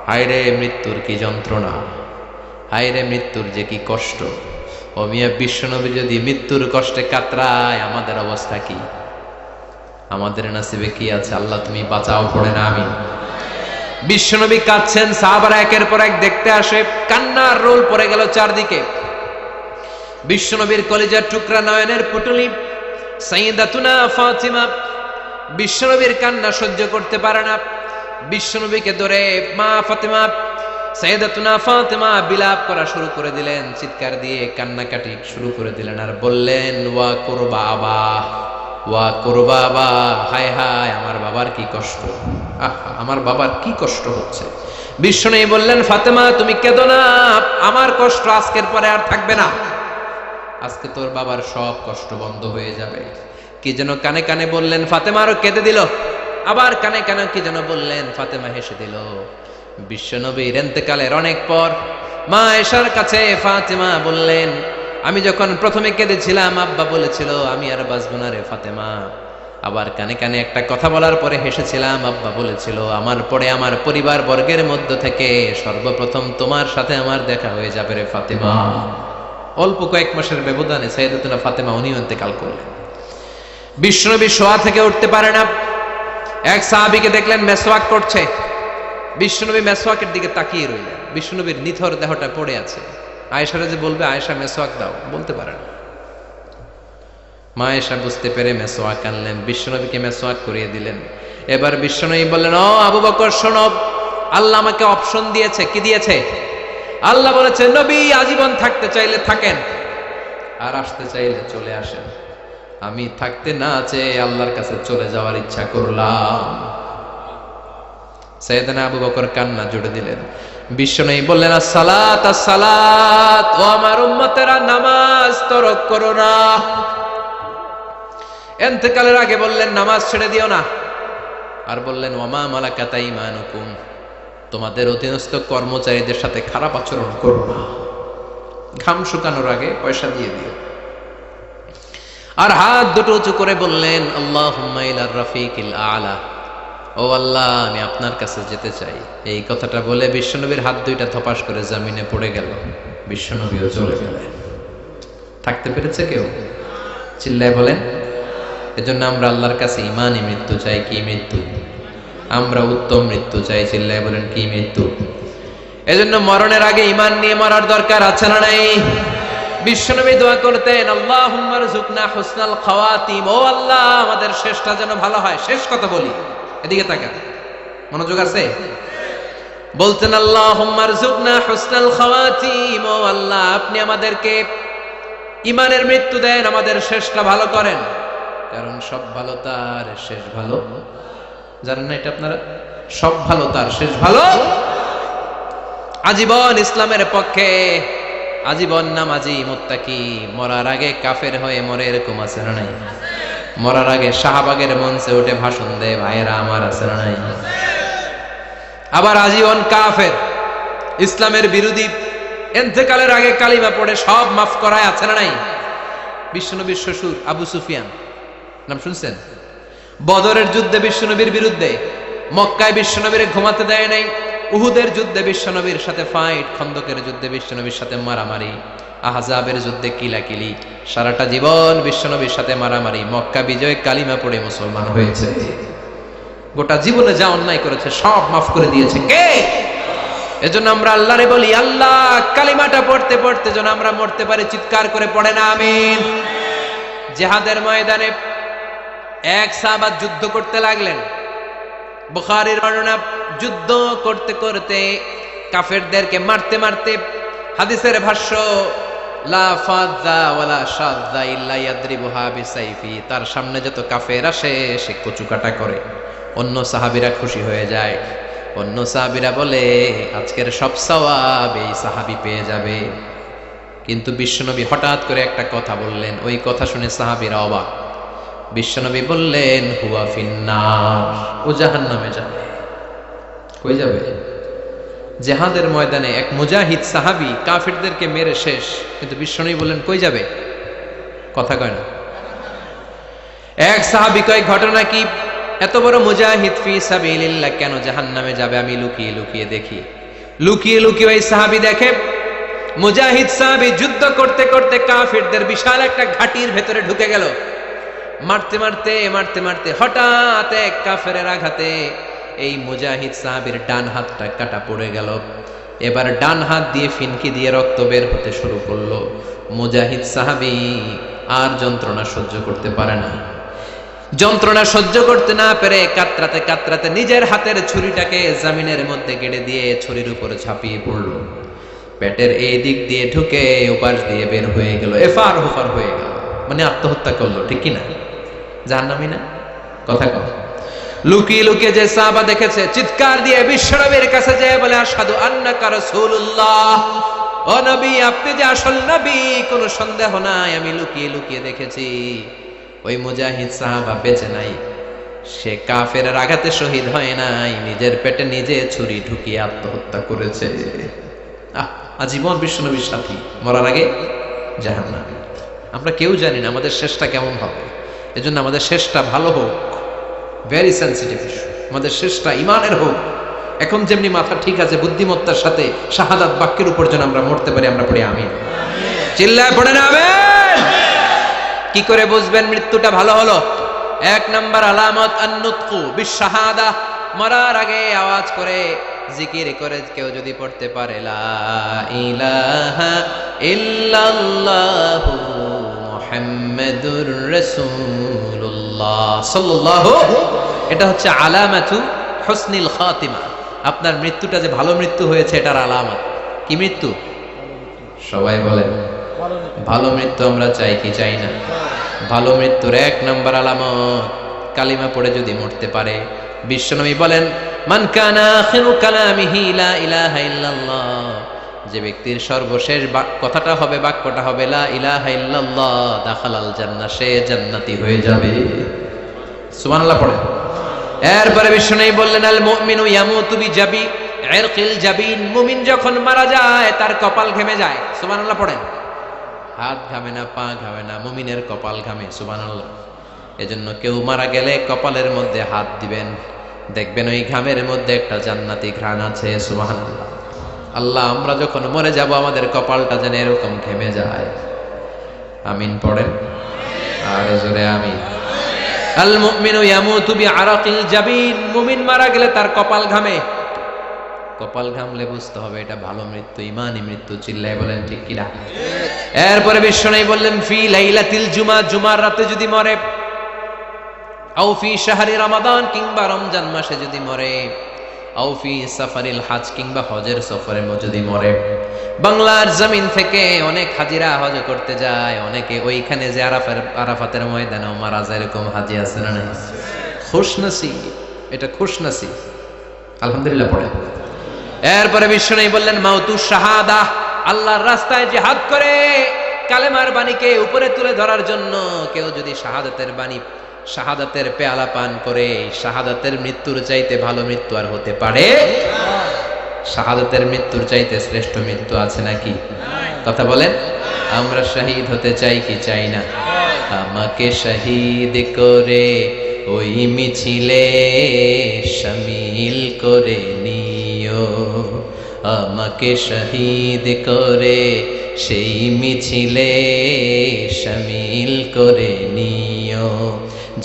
হায়রে মৃত্যুর কি যন্ত্রণা, হায়রে মৃত্যুর যে কি কষ্ট। ও মিয়া, বিশ্বনবী যদি মৃত্যুর কষ্টে কাতরায়, আমাদের অবস্থা কি? আমাদের নসিবে কি আছে? আল্লাহ তুমি বাঁচাও, পড়ে না আমি। বিশ্বনবী কাঁদছেন, সাহাবারা একের পর এক দেখতে আসে। কান্নার রোল পড়ে গেল চারদিকে। বিশ্বনবীর কলিজার টুকরা নয়নের পুটুলি সাইয়্যিদাতুনা ফাতিমা বিশ্বনবীর কান্না সহ্য করতে পারে না। বিশ্বনবীকে ধরে মা ফাতিমা, সাইয়্যিদাতুনা ফাতিমা বিলাপ করা শুরু করে দিলেন, চিৎকার দিয়ে কান্নাকাটি শুরু করে দিলেন আর বললেন, ওয়া কুরবাবা, ওয়া কুরবাবা, হায় হায় আমার বাবার কি কষ্ট, আহা আমার বাবার কি কষ্ট হচ্ছে। বিশ্বনবী বললেন, ফাতেমা তুমি কেঁদো না, আমার কষ্ট আজকের পরে আর থাকবে না। আজকে তোর বাবার সব কষ্ট বন্ধ হয়ে যাবে। কি যেন কানে কানে বললেন, ফাতেমা আরো কেঁদে দিল। আবার কানে কানে কি যেন বললেন, ফাতেমা হেসে দিল। বিশ্বনবীর ইন্তেকালের অনেক পর মা আয়েশার কাছে ফাতেমা বললেন, আমি যখন প্রথমে কেঁদেছিলাম আব্বা বলেছিল আমি আর বাঁচবো না রে ফাতেমা। আবার কানে কানে একটা কথা বলার পরে হেসেছিলাম, আব্বা বলেছিল আমার পরে আমার পরিবার বর্গের মধ্য থেকে সর্বপ্রথম তোমার সাথে আমার দেখা হয়ে যাবে রে ফাতেমা। অল্প কয়েক মাসের ব্যবধানে সাইয়্যিদাতুনা ফাতেমা উনিও ইন্তেকাল করলেন। বিশ্বনবী শোয়া থেকে উঠতে পারে না। এক সাহাবীকে দেখলেন মেসওয়াক করছে। বিশ্বনবী মেসওয়াকের দিকে তাকিয়ে রইলেন। বিশ্বনবীর নিথর দেহটা পড়ে আছে। আয়েশারা যে বলবে আয়েশা মেসওয়াক দাও, বলতে পারে না। মা আয়েশা বুঝতে পেরে মেসওয়াক আনলেন, বিশ্বনবীকে মেসওয়াক করিয়ে দিলেন। এবার বিশ্বনবী বললেন, ও আবু বকর শোনো, আল্লাহ আমাকে অপশন দিয়েছে। কি দিয়েছে? আল্লাহ বলেছে নবী আজীবন থাকতে চাইলে থাকেন, আর আসতে চাইলে চলে আসেন। আমি থাকতে না চেয়ে আল্লাহর কাছে চলে যাওয়ার ইচ্ছা করলাম। সাইয়েদনা আবু বকর কান্না জুড়ে দিলেন। বিশ্বনবী বললেন, আসসালাত আসসালাত, ও আমার উম্মতেরা নামাজ তরক করো না। ইন্তেকালের আগে বললেন নামাজ ছেড়ে দিও না। আর বললেন, ওয়ামা মালাকাত আইমানুকুম, তোমাদের অধীনস্থ কর্মচারীদের সাথে খারাপ আচরণ করো না। ঘাম শুকানোর আগে পয়সা দিয়ে দিও। আর হাত দুটো উঁচু করে বললেন, আল্লাহুম্মা ইলার রাফিকিল আলা, ও আল্লাহ আমি আপনার কাছে যেতে চাই। এই কথাটা বলে বিশ্বনবীর হাত দুইটা ধপাস করে জমিনে পড়ে গেল। বিশ্বনবীও চলে গেলেন। থাকতে পেরেছে কেউ? চিল্লায় বলেন। এজন্য আমরা আল্লাহর কাছে ঈমানি মৃত্যু চাই। কি মৃত্যু? আমরা উত্তম মৃত্যু চাই। চিল্লায় বলেন কি মৃত্যু? এজন্য মরণের আগে ঈমান নিয়ে মরার দরকার আছে না নাই? বিশ্বনবী দোয়া করতেন, আল্লাহুম্মা রযুকনা হুসনাল খাওয়াতিম, ও আল্লাহ আমাদের শেষটা যেন ভালো হয়। শেষ কথা বলি, এদিকে তাকান, মনোযোগ আছে? বলতেন, আল্লাহুম্মা রযুকনা হুসনাল খাওয়াতিম, ও আল্লাহ আপনি আমাদেরকে ঈমানের মৃত্যু দেন, আমাদের শেষটা ভালো করেন। কারণ সব ভালো তার শেষ ভালো। জানেন না এটা আপনারা? সব ভালো তার শেষ ভালো। আজীবন ইসলামের পক্ষে, আজীবন নামাজি মুত্তাকি, মরার আগে কাফের হয়ে মরে, এরকম আছে না নাই? মরার আগে শাহবাগের মঞ্চে উঠে ভাষণ দেয়, ভাইয়েরা আমার, আছে না নাই? আবার আজীবন কাফের, ইসলামের বিরোধী, ইন্তেকালের আগে কালিমা পড়ে সব মাফ করায়, আছে না নাই? বিশ্বনবীর শ্বশুর আবু সুফিয়ান, নাম শুনছেন? বদরের যুদ্ধে বিশ্বনবীর বিরুদ্ধে, মক্কায় বিশ্বনবীর ঘুমাতে দেয় নাই, উহুদের যুদ্ধে বিশ্বনবীর সাথে ফাইট, খন্দকের যুদ্ধে বিশ্বনবীর সাথে মারামারি, আহজাবের যুদ্ধে কিলাকিলি, সারাটা জীবন বিশ্বনবীর সাথে মারামারি। মক্কা বিজয় কালিমা পড়ে মুসলমান হয়েছে। গোটা জীবনে যা অন্যায় করেছে সব মাফ করে দিয়েছে কে? এজন্য আমরা আল্লাহরে বলি, আল্লাহ কালিমাটা পড়তে পড়তে যেন আমরা মরতে পারি, চিৎকার করে পড়ে না আমিন। জিহাদের ময়দানে এক সাহাবা যুদ্ধ করতে লাগলেন। বুখারীর বর্ণনা, যুদ্ধ করতে করতে কাফেরদেরকে মারতে মারতে, হাদিসের ভাষ্য লা ফাযা ওয়ালা শাযা ইল্লা ইয়াদরিবুহা বিসাইফি, তার সামনে যত কাফের আসে সে কচুকাটা করে। অন্য সাহাবীরা খুশি হয়ে যায়, অন্য সাহাবীরা বলে আজকের সব সওয়াব এই সাহাবী পেয়ে যাবে। কিন্তু বিশ্বনবী হঠাৎ করে একটা কথা বললেন, ওই কথা শুনে সাহাবীরা অবাক। বিশ্বনবী বললেন হুয়া ফিন্নার, ও জাহান্নামে যাবে। কই যাবে? জিহাদের ময়দানে এক মুজাহিদ সাহাবী কাফিরদেরকে মেরে শেষ, কিন্তু বিশ্বনবী বললেন কই যাবে? কথা কয় না। এক সাহাবী কয় ঘটনা কি? এত বড় মুজাহিদ ফি সাবিলিল্লাহ কেন জাহান্নামে যাবে? আমি লুকিয়ে লুকিয়ে দেখি। লুকিয়ে লুকিয়ে ওই সাহাবী দেখে মুজাহিদ সাহাবী যুদ্ধ করতে করতে কাফিরদের বিশাল একটা ঘাটির ভেতরে ঢুকে গেল। মারতে মারতে মারতে মারতে হঠাৎ এক কাফেরের আঘাতে এই মুজাহিদ সাহাবীর ডান হাতটা কাটা পড়ে গেল। এবার ডান হাত দিয়ে ফিনকি দিয়ে রক্ত বের হতে শুরু করলো। মুজাহিদ সাহাবী আর যন্ত্রণা সহ্য করতে পারে না। যন্ত্রণা সহ্য করতে না পেরে কাতরাতে কাতরাতে নিজের হাতের ছুরিটাকে জমিনের মধ্যে গেড়ে দিয়ে ছুরির উপরে ঝাঁপিয়ে পড়ল। পেটের এই দিক দিয়ে ঢুকে ওপাশ দিয়ে বের হয়ে গেল, এফার ওফার হয়ে গেল, মানে আত্মহত্যা করলো। ঠিক কি না? জাহান্নামী না? কথা কও। লুকিয়ে লুকিয়ে যে সাহাবা দেখেছে চিৎকার দিয়ে বিশ্বনবীর কাছে যেয়ে বলে আশহাদু আন্নাকা রাসূলুল্লাহ, ও নবী আপনি যে আসল নবী কোনো সন্দেহ নাই, আমি লুকিয়ে লুকিয়ে দেখেছি। ওই মুজাহিদ সাহাবা বেঁচে নাই, সে কাফেরের আঘাতে শহীদ হয় নাই, নিজের পেটে নিজে ছুরি ঢুকিয়ে আত্মহত্যা করেছে। আজীবন বিশ্বনবীর সাথী, মরার আগে জাহান্নামী। আমরা কেউ জানি না আমাদের শেষটা কেমন হবে, এজন্য আমাদের শেষটা ভালো হোক, ভেরি সেন্সিটিভ ইস্যু। আমাদের শেষটা ইমানের হোক। এখন যেমনি মাথা ঠিক আছে, বুদ্ধিমত্তার সাথে শাহাদাত বাক্যের উপর যেন আমরা মরতে পারি, আমরা পড়ি আমিন। চিল্লায় পড়ে না আমিন। কি করে বুঝবেন মৃত্যুটা ভালো হলো? এক নাম্বার আলামত আন-নুতকু বিশ-শাহাদা, মরার আগে আওয়াজ করে জিকির করে কেউ যদি পড়তে পারে লা ইলাহা ইল্লাল্লাহু মুহাম্মাদুর রাসূলুল্লাহ সাল্লাল্লাহু, এটা হচ্ছে আলামাতু হুসনিল খাতিমা। আপনার মৃত্যুটা যে ভালো মৃত্যু হয়েছে এটার আলামত। কি মৃত্যু? সবাই বলেন ভালো মৃত্যু আমরা চাই কি চাই না? ভালো মৃত্যুর এক নাম্বার আলামত কালিমা পড়ে যদি মরতে পারে। বিশ্বনবী বলেন মান কানা আখিরু কালামিহি লা ইলাহা ইল্লাল্লাহ, যে ব্যক্তির সর্বশেষ কথাটা হবে, বাক্যটা হবে লা ইলাহা ইল্লাল্লাহ, দাখালাল জান্নাহ, সে জান্নাতি হয়ে যাবে। সুবহানাল্লাহ পড়েন। এরপরে বিশ্বনবী বললেন আল মুমিনু ইয়ামুতু বিজাবি ইরকিল জাবিন, মুমিন যখন মারা যায় তার কপাল ঘেমে যায়। সুবহানাল্লাহ পড়েন। হাত ঘামে না, পা ঘামে না, মুমিনের কপাল ঘামে। সুবহানাল্লাহ। এজন্য কেউ মারা গেলে কপালের মধ্যে হাত দিবেন, দেখবেন ওই ঘামের মধ্যে একটা জান্নাতি ঘ্রাণ আছে। সুবহানাল্লাহ। আল্লাহ আমরা যখন মরে যাব আমাদের কপালটা যেন এরকম ঘেমে যায়। আমিন পড়েন আর জোরে আমিন। আল মুমিনু ইয়ামুতু বিআরাকিল জাবিন, মুমিন মারা গেলে তার কপাল ঘামে। কপাল ঘামলে বুঝতে হবে এটা ভালো মৃত্যু, ইমানি মৃত্যু। চিল্লায় বলেন ঠিক কিনা? এরপরে বিশ্বনবী বললেন ফি লাইলাতিল জুমা, জুমার রাতে যদি মরে, আও ফি শাহরি রমাদান, কিংবা রমজান মাসে যদি মরে, আও ফি সাফারিল হজ, কিংবা হজের সফরে যদি মরে। বাংলার জমিন থেকে অনেক হাজিরা হজ করতে যায়, অনেকে ওইখানে যে আরাফাতের ময়দানেও মারা যায়, এরকম হাজি আছে না নাই? খুশনসিব, এটা খুশনসিব। আলহামদুলিল্লাহ পড়ে। এরপরে বিশ্বনবী বললেন মাউতু শাহাদা, আল্লাহর রাস্তায় জিহাদ করে কালেমার বাণীকে উপরে তুলে ধরার জন্য কেউ যদি শাহাদাতের বাণী, শাহাদাতের পেয়ালা পান করে, শাহাদাতের মৃত্যুর চাইতে ভালো মৃত্যু আর হতে পারে? শাহাদাতের মৃত্যুর চাইতে শ্রেষ্ঠ মৃত্যু আছে নাকি? কথা বলেন। আমরা শহীদ হতে চাই কি চাই না? আমাকে শহীদ করে ওই মিছিলে শামিল করে নিও, আমাকে শহীদ করে সেই মিছিলে শামিল করে নিও।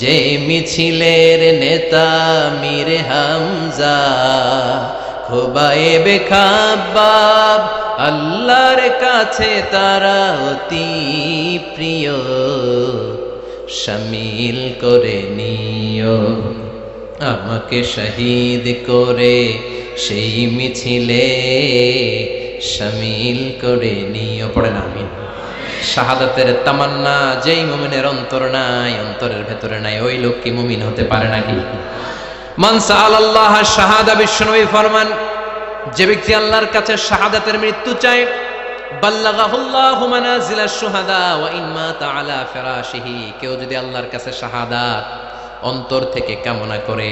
যে মিছিলের নেতা মীর হামজা খোবায়েবে খাব্বাব আল্লাহর কাছে তারা অতি প্রিয় শামিল করে নিও আমাকে শহীদ করে সেই মিছিলে শামিল করে নিও। পড়েন আমিন। শাহাদাতের তামান্না যেই মুমিনের অন্তর নাই, অন্তরের ভেতরে নাই, ওই লোক কি মুমিন হতে পারে নাকি? মান সাআলাল্লাহ শাহাদা, বিশ্বনবী ফরমান, যে ব্যক্তি আল্লাহর কাছে শাহাদাতের মৃত্যু চায় বাল্লাগাহুল্লাহু মানাজিলাশ শুহাদা ওয়া ইন মাতা আলা ফিরাশিহি, কেউ যদি আল্লাহর কাছে শাহাদাত অন্তর থেকে কামনা করে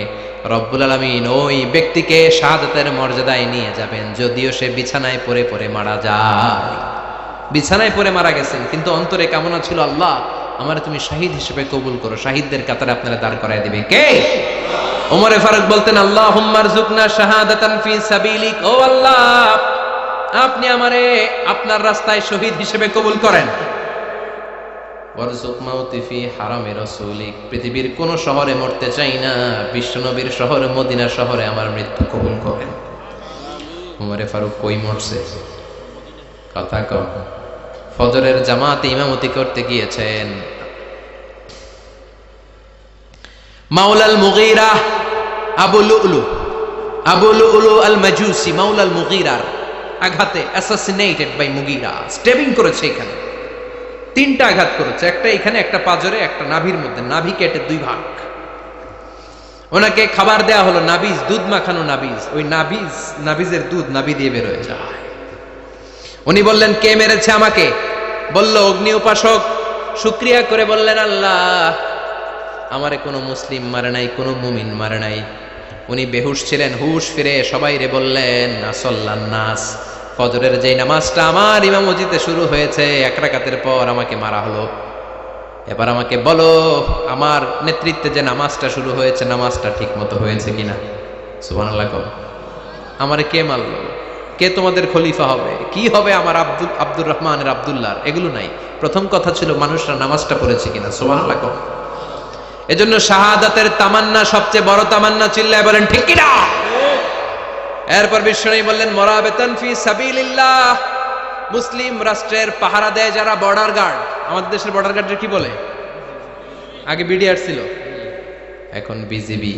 রব্বুল আলামিন ওই ব্যক্তিকে শাহাদাতের মর্যাদায় নিয়ে যাবেন, যদিও সে বিছানায় পড়ে পড়ে মারা যায়। বিছানায় পড়ে মারা গেছেন, কিন্তু অন্তরে কামনা ছিল আল্লাহ আমার তুমি শহীদ হিসেবে কবুল করো। শহীদদের কাতারে আপনারা দাঁড় করায় দিবে কে? ওমরে ফারুক বলতেন আল্লাহুম্মা রযুকনা শাহাদাতান ফি সাবিলিক, ও আল্লাহ আপনি আমারে আপনার রাস্তায় শহীদ হিসেবে কবুল করেন। ওয়ারযুক মাউতি ফি হারামে রাসূলিক, পৃথিবীর কোন শহরে মরতে চাই না, বিশ্বনবীর শহর মদিনা শহরে আমার মৃত্যু কবুল করেন। ওমরে ফারুক কই মরছে? কথা কম। ফজরের জামাতে ইমামতি করতে গিয়েছেন, মাওলাল মুগীরা আবু লুলু আল মাজুসি মাওলাল মুগীরার আঘাতে অ্যাসাসিনেটেড বাই মুগীরা, স্টেবিং করেছে। এখানে 3টা আঘাত করেছে, একটা এখানে, একটা পাজরে, একটা নাভির মধ্যে, নাভি কেটে 2 ভাগ। ওনাকে খাবার দেয়া হলো নাবিজ, দুধ মাখানো নাবিজ। ওই নাবিজের দুধ নাভি দিয়ে বের হয়ে যায়। উনি বললেন কে মেরেছে আমাকে? বলল অগ্নি উপাসক। শুকরিয়া করে বললেন আল্লাহ আমারে কোনো মুসলিম মারে নাই, কোনো মুমিন মারে নাই। উনি বেহুশ ছিলেন, হুশ ফিরে সবাই রে বললেন আসল্লান নাস, ফজরের যেই নামাজটা আমার ইমামতিতে শুরু হয়েছে 1 রাকাতের পর আমাকে মারা হলো। এবার আমাকে বলো আমার নেতৃত্বে যে নামাজটা শুরু হয়েছে নামাজটা ঠিক মতো হয়েছে কিনা? সুবহানাল্লাহ। আমারে কে মারলো? কে তোমাদের খলিফা হবে? কি হবে আমার আব্দুর রহমানের আব্দুল্লাহর? এগুলো নাই। প্রথম কথা ছিল মানুষরা নামাজটা পড়েছে কিনা। সুবহানাল্লাহ। এজন্য শাহাদাতের তামান্না সবচেয়ে বড় তামান্না, চিল্লায় বলেন ঠিক কিনা? এরপর বিশ্বনবী বললেন মুরাবিতান ফি সাবিলিল্লাহ, মুসলিম রাষ্ট্রের পাহারা দেয় যারা বর্ডার গার্ড। আমাদের দেশের বর্ডার গার্ডের কি বলে? আগে বিডিআর ছিল, এখন বিজিবি।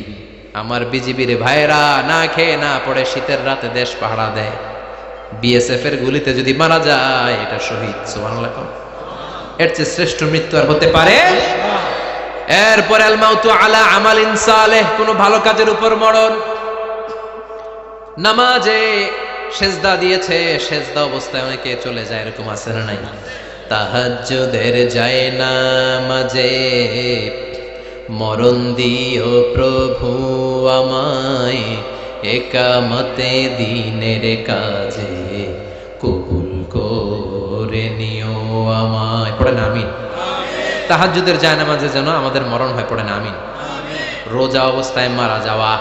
আমার বিজিবির ভাইয়েরা না খেয়ে না পড়ে শীতের রাতে দেশ পাহারা দেয়। বিএসএফ এর গুলিতে যদি মারা যায় এটা শহীদ। সুবহানাল্লাহ। এর চেয়ে শ্রেষ্ঠ মৃত্যু আর হতে পারে? এরপর আল মাউতু আলা আমালিন সালেহ, কোন ভালো কাজের উপর মরণ। নামাজে সেজদা দিয়েছে, সেজদা অবস্থায় অনেকে চলে যায়, এরকম আছে না নাই? তাহাজ্জুদের যায় নামাজে মরণ দিও প্রভু আমায়, একামতে দিনের কাজে কবুল করে নিও আমায়। পড়েন আমিন। তাহাজ্জুদের যায় নামাজে যেন আমাদের মরণ হয়, পড়েন আমিন। রোজা অবস্থায় মারা যাওয়া,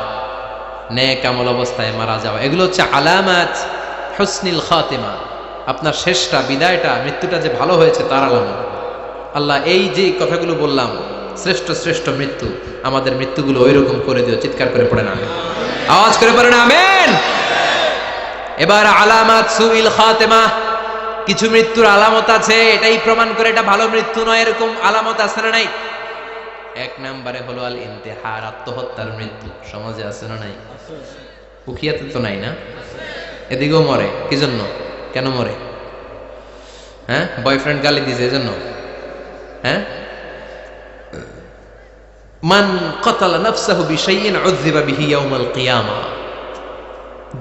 নেক আমল অবস্থায় মারা যাওয়া, এগুলো হচ্ছে আলামাত হুসনিল খাতিমা। আপনার শেষটা, বিদায়টা, মৃত্যুটা যে ভালো হয়েছে তার আলামত। আল্লাহ এই যে কথাগুলো বললাম, শ্রেষ্ঠ শ্রেষ্ঠ মৃত্যু, আমাদের মৃত্যুগুলো ওইরকম করে দিও। চিৎকার করে পড়েন আমিন, আওয়াজ করে পড়েন আমিন। এবার আলামাত সুইল খাতিমা, কিছু মৃত্যুর আলামত আছে, এটাই প্রমাণ করে এটা ভালো মৃত্যু নয়, এরকম আলামত আছে না নাই? 1 নম্বরে হলো আল ইন্তেহার, আত্মহত্যার মৃত্যু। সমাজে আছে না নাই? উখিয়াতে তো নাই না? এদিকেও মরে। কি জন্য? কেন মরে? হ্যাঁ, বয়ফ্রেন্ড গালি দিয়েছে এজন্য? হ্যাঁ, মান কতালা নাফসাহু বিশাইইন উযযিবা বিহি ইয়াউমাল কিয়ামা,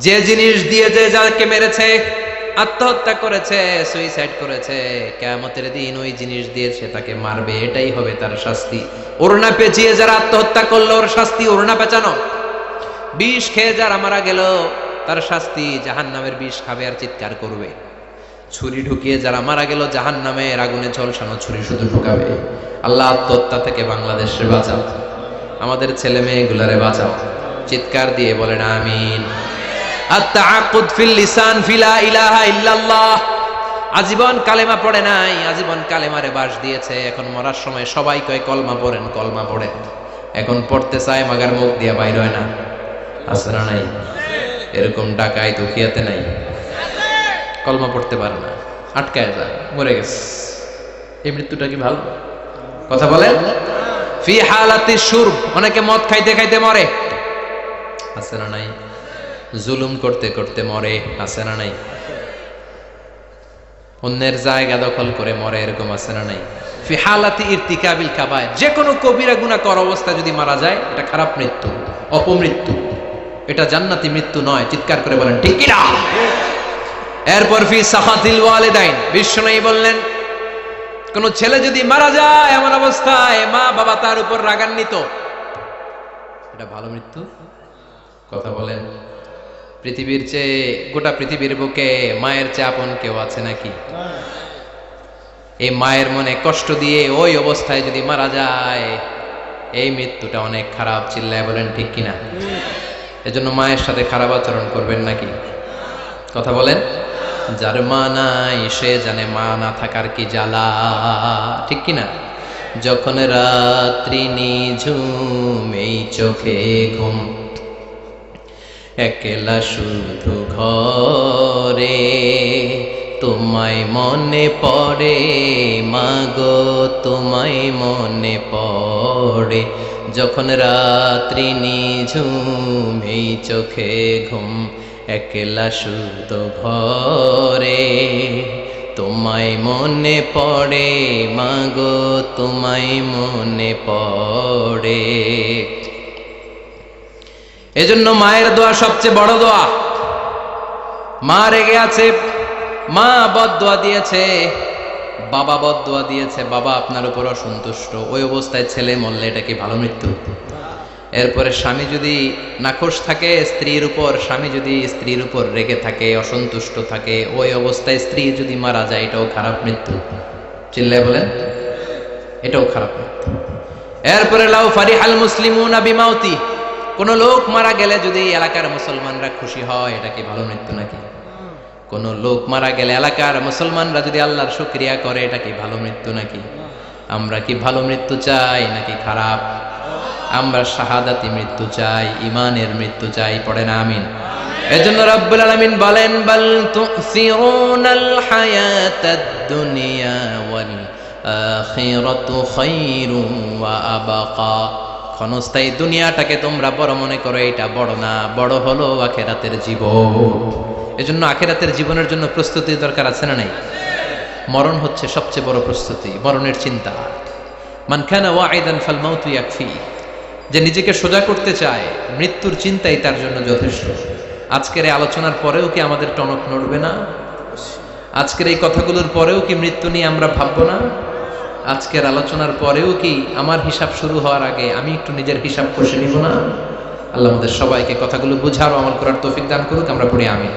যে জিনিস দিয়ে যে যাকে মেরেছে, আত্মহত্যা করেছে, সুইসাইড করেছে, কিয়ামতের দিন ওই জিনিস দিয়ে সে তাকে মারবে, এটাই হবে তার শাস্তি। ওড়না পেঁচিয়ে যারা আত্মহত্যা করলো ওর শাস্তি ওড়না পেঁচানো। বিষ খেয়ে যারা মারা গেল তার শাস্তি জাহান্নামের বিষ খাবে আর চিৎকার করবে। ছুরি ঢুকিয়ে যারা মারা গেল জাহান্নামের আগুনে ঝলসানো ছুরি শুধু ঢুকাবে। আল্লাহ আত্মহত্যা থেকে বাংলাদেশে বাঁচাও, আমাদের ছেলে মেয়েগুলারে বাঁচাও। চিৎকার দিয়ে বলেন আমিন। আত-তাআক্কুদ ফিল লিসান ফি লা ইলাহা ইল্লাল্লাহ, আজীবন কালেমা পড়ে নাই, আজীবন কালেমারে বাস দিয়েছে, এখন মরার সময় সবাই কয় কলমা পড়েন, কলমা পড়েন। এখন পড়তে চায় মাগার মুখ দিয়া বাইর হয় না। আছে না নাই? এরকম ডাকায় দুখিয়াতে নাই, কলমা পড়তে পারে না, আটকায় যায়, মরে গেছে। এই মৃত্যুটা কি ভালো? কথা বলেন। ফি হালাতি শুরব, অনেকে মদ খাইতে খাইতে মরে, আছে না নাই? জুলুম করতে করতে মরে, আছে না নাই? অন্যের জায়গা দখল করে মরে, এরকম আছে না নাই? ফি হালাতি ইরতিকাবিল কাবায়ের, যে কোনো কবিরা গুনাহ করা অবস্থা যদি মারা যায়, এটা খারাপ মৃত্যু, অপমৃত্যু, এটা জান্নাতি মৃত্যু নয়। চিৎকার করে বলেন ঠিক কি না? এরপর ফি সাখাতিল ওয়ালিদাইন, বিশ্বনবী বললেন কোন ছেলে যদি মারা যায় এমন অবস্থায় মা বাবা তার উপর রাগান্বিত, এটা ভালো মৃত্যু? কথা বলেন। পৃথিবীর চেয়ে, গোটা পৃথিবীর বুকে মায়ের চেয়ে আপন কেউ আছে নাকি? এই মায়ের মনে কষ্ট দিয়ে ওই অবস্থায় যদি মারা যায়, এই মৃত্যুটা অনেক খারাপ। চিল্লায় বলেন ঠিক কিনা? এজন্য মায়ের সাথে খারাপ আচরণ করবেন নাকি? কথা বলেন। যার মা নাই সে জানে মা না থাকার কি জ্বালা, ঠিক কিনা? যখন রাত্রি নিঝুম এই চোখে ঘুম, একলা শুধু ঘরে তোমায় মনে পড়ে মাগো, তোমায় মনে পড়ে। যখন রাত্রি নিঝুম এই চোখে ঘুম, একলা শুধু ঘরে তোমায় মনে পড়ে মাগো, তোমায় মনে পড়ে। এজন্য মায়ের দোয়া সবচেয়ে বড় দোয়া। মা রেগে আছে, মা বদদোয়া দিয়েছে, বাবা বদদোয়া দিয়েছে, বাবা আপনার উপর অসন্তুষ্ট, ওই অবস্থায় ছেলে মরলে এটা কি ভালো মৃত্যু? এরপরে স্বামী যদি নাখোশ থাকে স্ত্রীর উপর, স্বামী যদি স্ত্রীর উপর রেগে থাকে, অসন্তুষ্ট থাকে, ওই অবস্থায় স্ত্রী যদি মারা যায়, এটাও খারাপ মৃত্যু। চিল্লায় বলেন, এটাও খারাপ মৃত্যু। এরপরে লাউ ফারিহাল মুসলিমুনা বিমাউতি, কোন লোক মারা গেলে যদি এলাকার মুসলমানরা খুশি হয়, এটা কি ভালো মৃত্যু নাকি? কোন লোক মারা গেলে এলাকার মুসলমানরা যদি আল্লাহর শুকরিয়া করে, এটা কি ভালো মৃত্যু নাকি? আমরা কি ভালো মৃত্যু চাই নাকি খারাপ? আমরা শাহাদাতি মৃত্যু চাই, ঈমানের মৃত্যু চাই। পড়েন আমিন। এজন্য রব্বুল আলামিন বলেন বাল তুসিরুনাল হায়াতাদ দুনিয়া ওয়াল আখিরাতু খায়রুন ওয়া আবাকা। ক্ষণস্থায়ী দুনিয়াটাকে তোমরা বড় মনে করো, এটা বড় না, বড় হলো আখিরাতের জীবন। এজন্য আখিরাতের জীবনের জন্য প্রস্তুতির দরকার আছে না নাই? মরণ হচ্ছে সবচেয়ে বড় প্রস্তুতি, মরণের চিন্তা। মান কানা ওয়াইদান ফাল মাউতু ইয়াকফি, যে নিজেকে সোজা করতে চায় মৃত্যুর চিন্তাই তার জন্য যথেষ্ট। আজকের এই আলোচনার পরেও কি আমাদের টনক নড়বে না? আজকের এই কথাগুলোর পরেও কি মৃত্যু নিয়ে আমরা ভাববো না? আজকের আলোচনার পরেও কি আমার হিসাব শুরু হওয়ার আগে আমি একটু নিজের হিসাব কষে নিব না? আল্লাহ আমাদের সবাইকে কথাগুলো বুঝার ও আমল করার তৌফিক দান করুক। আমরা পড়ি আমিন।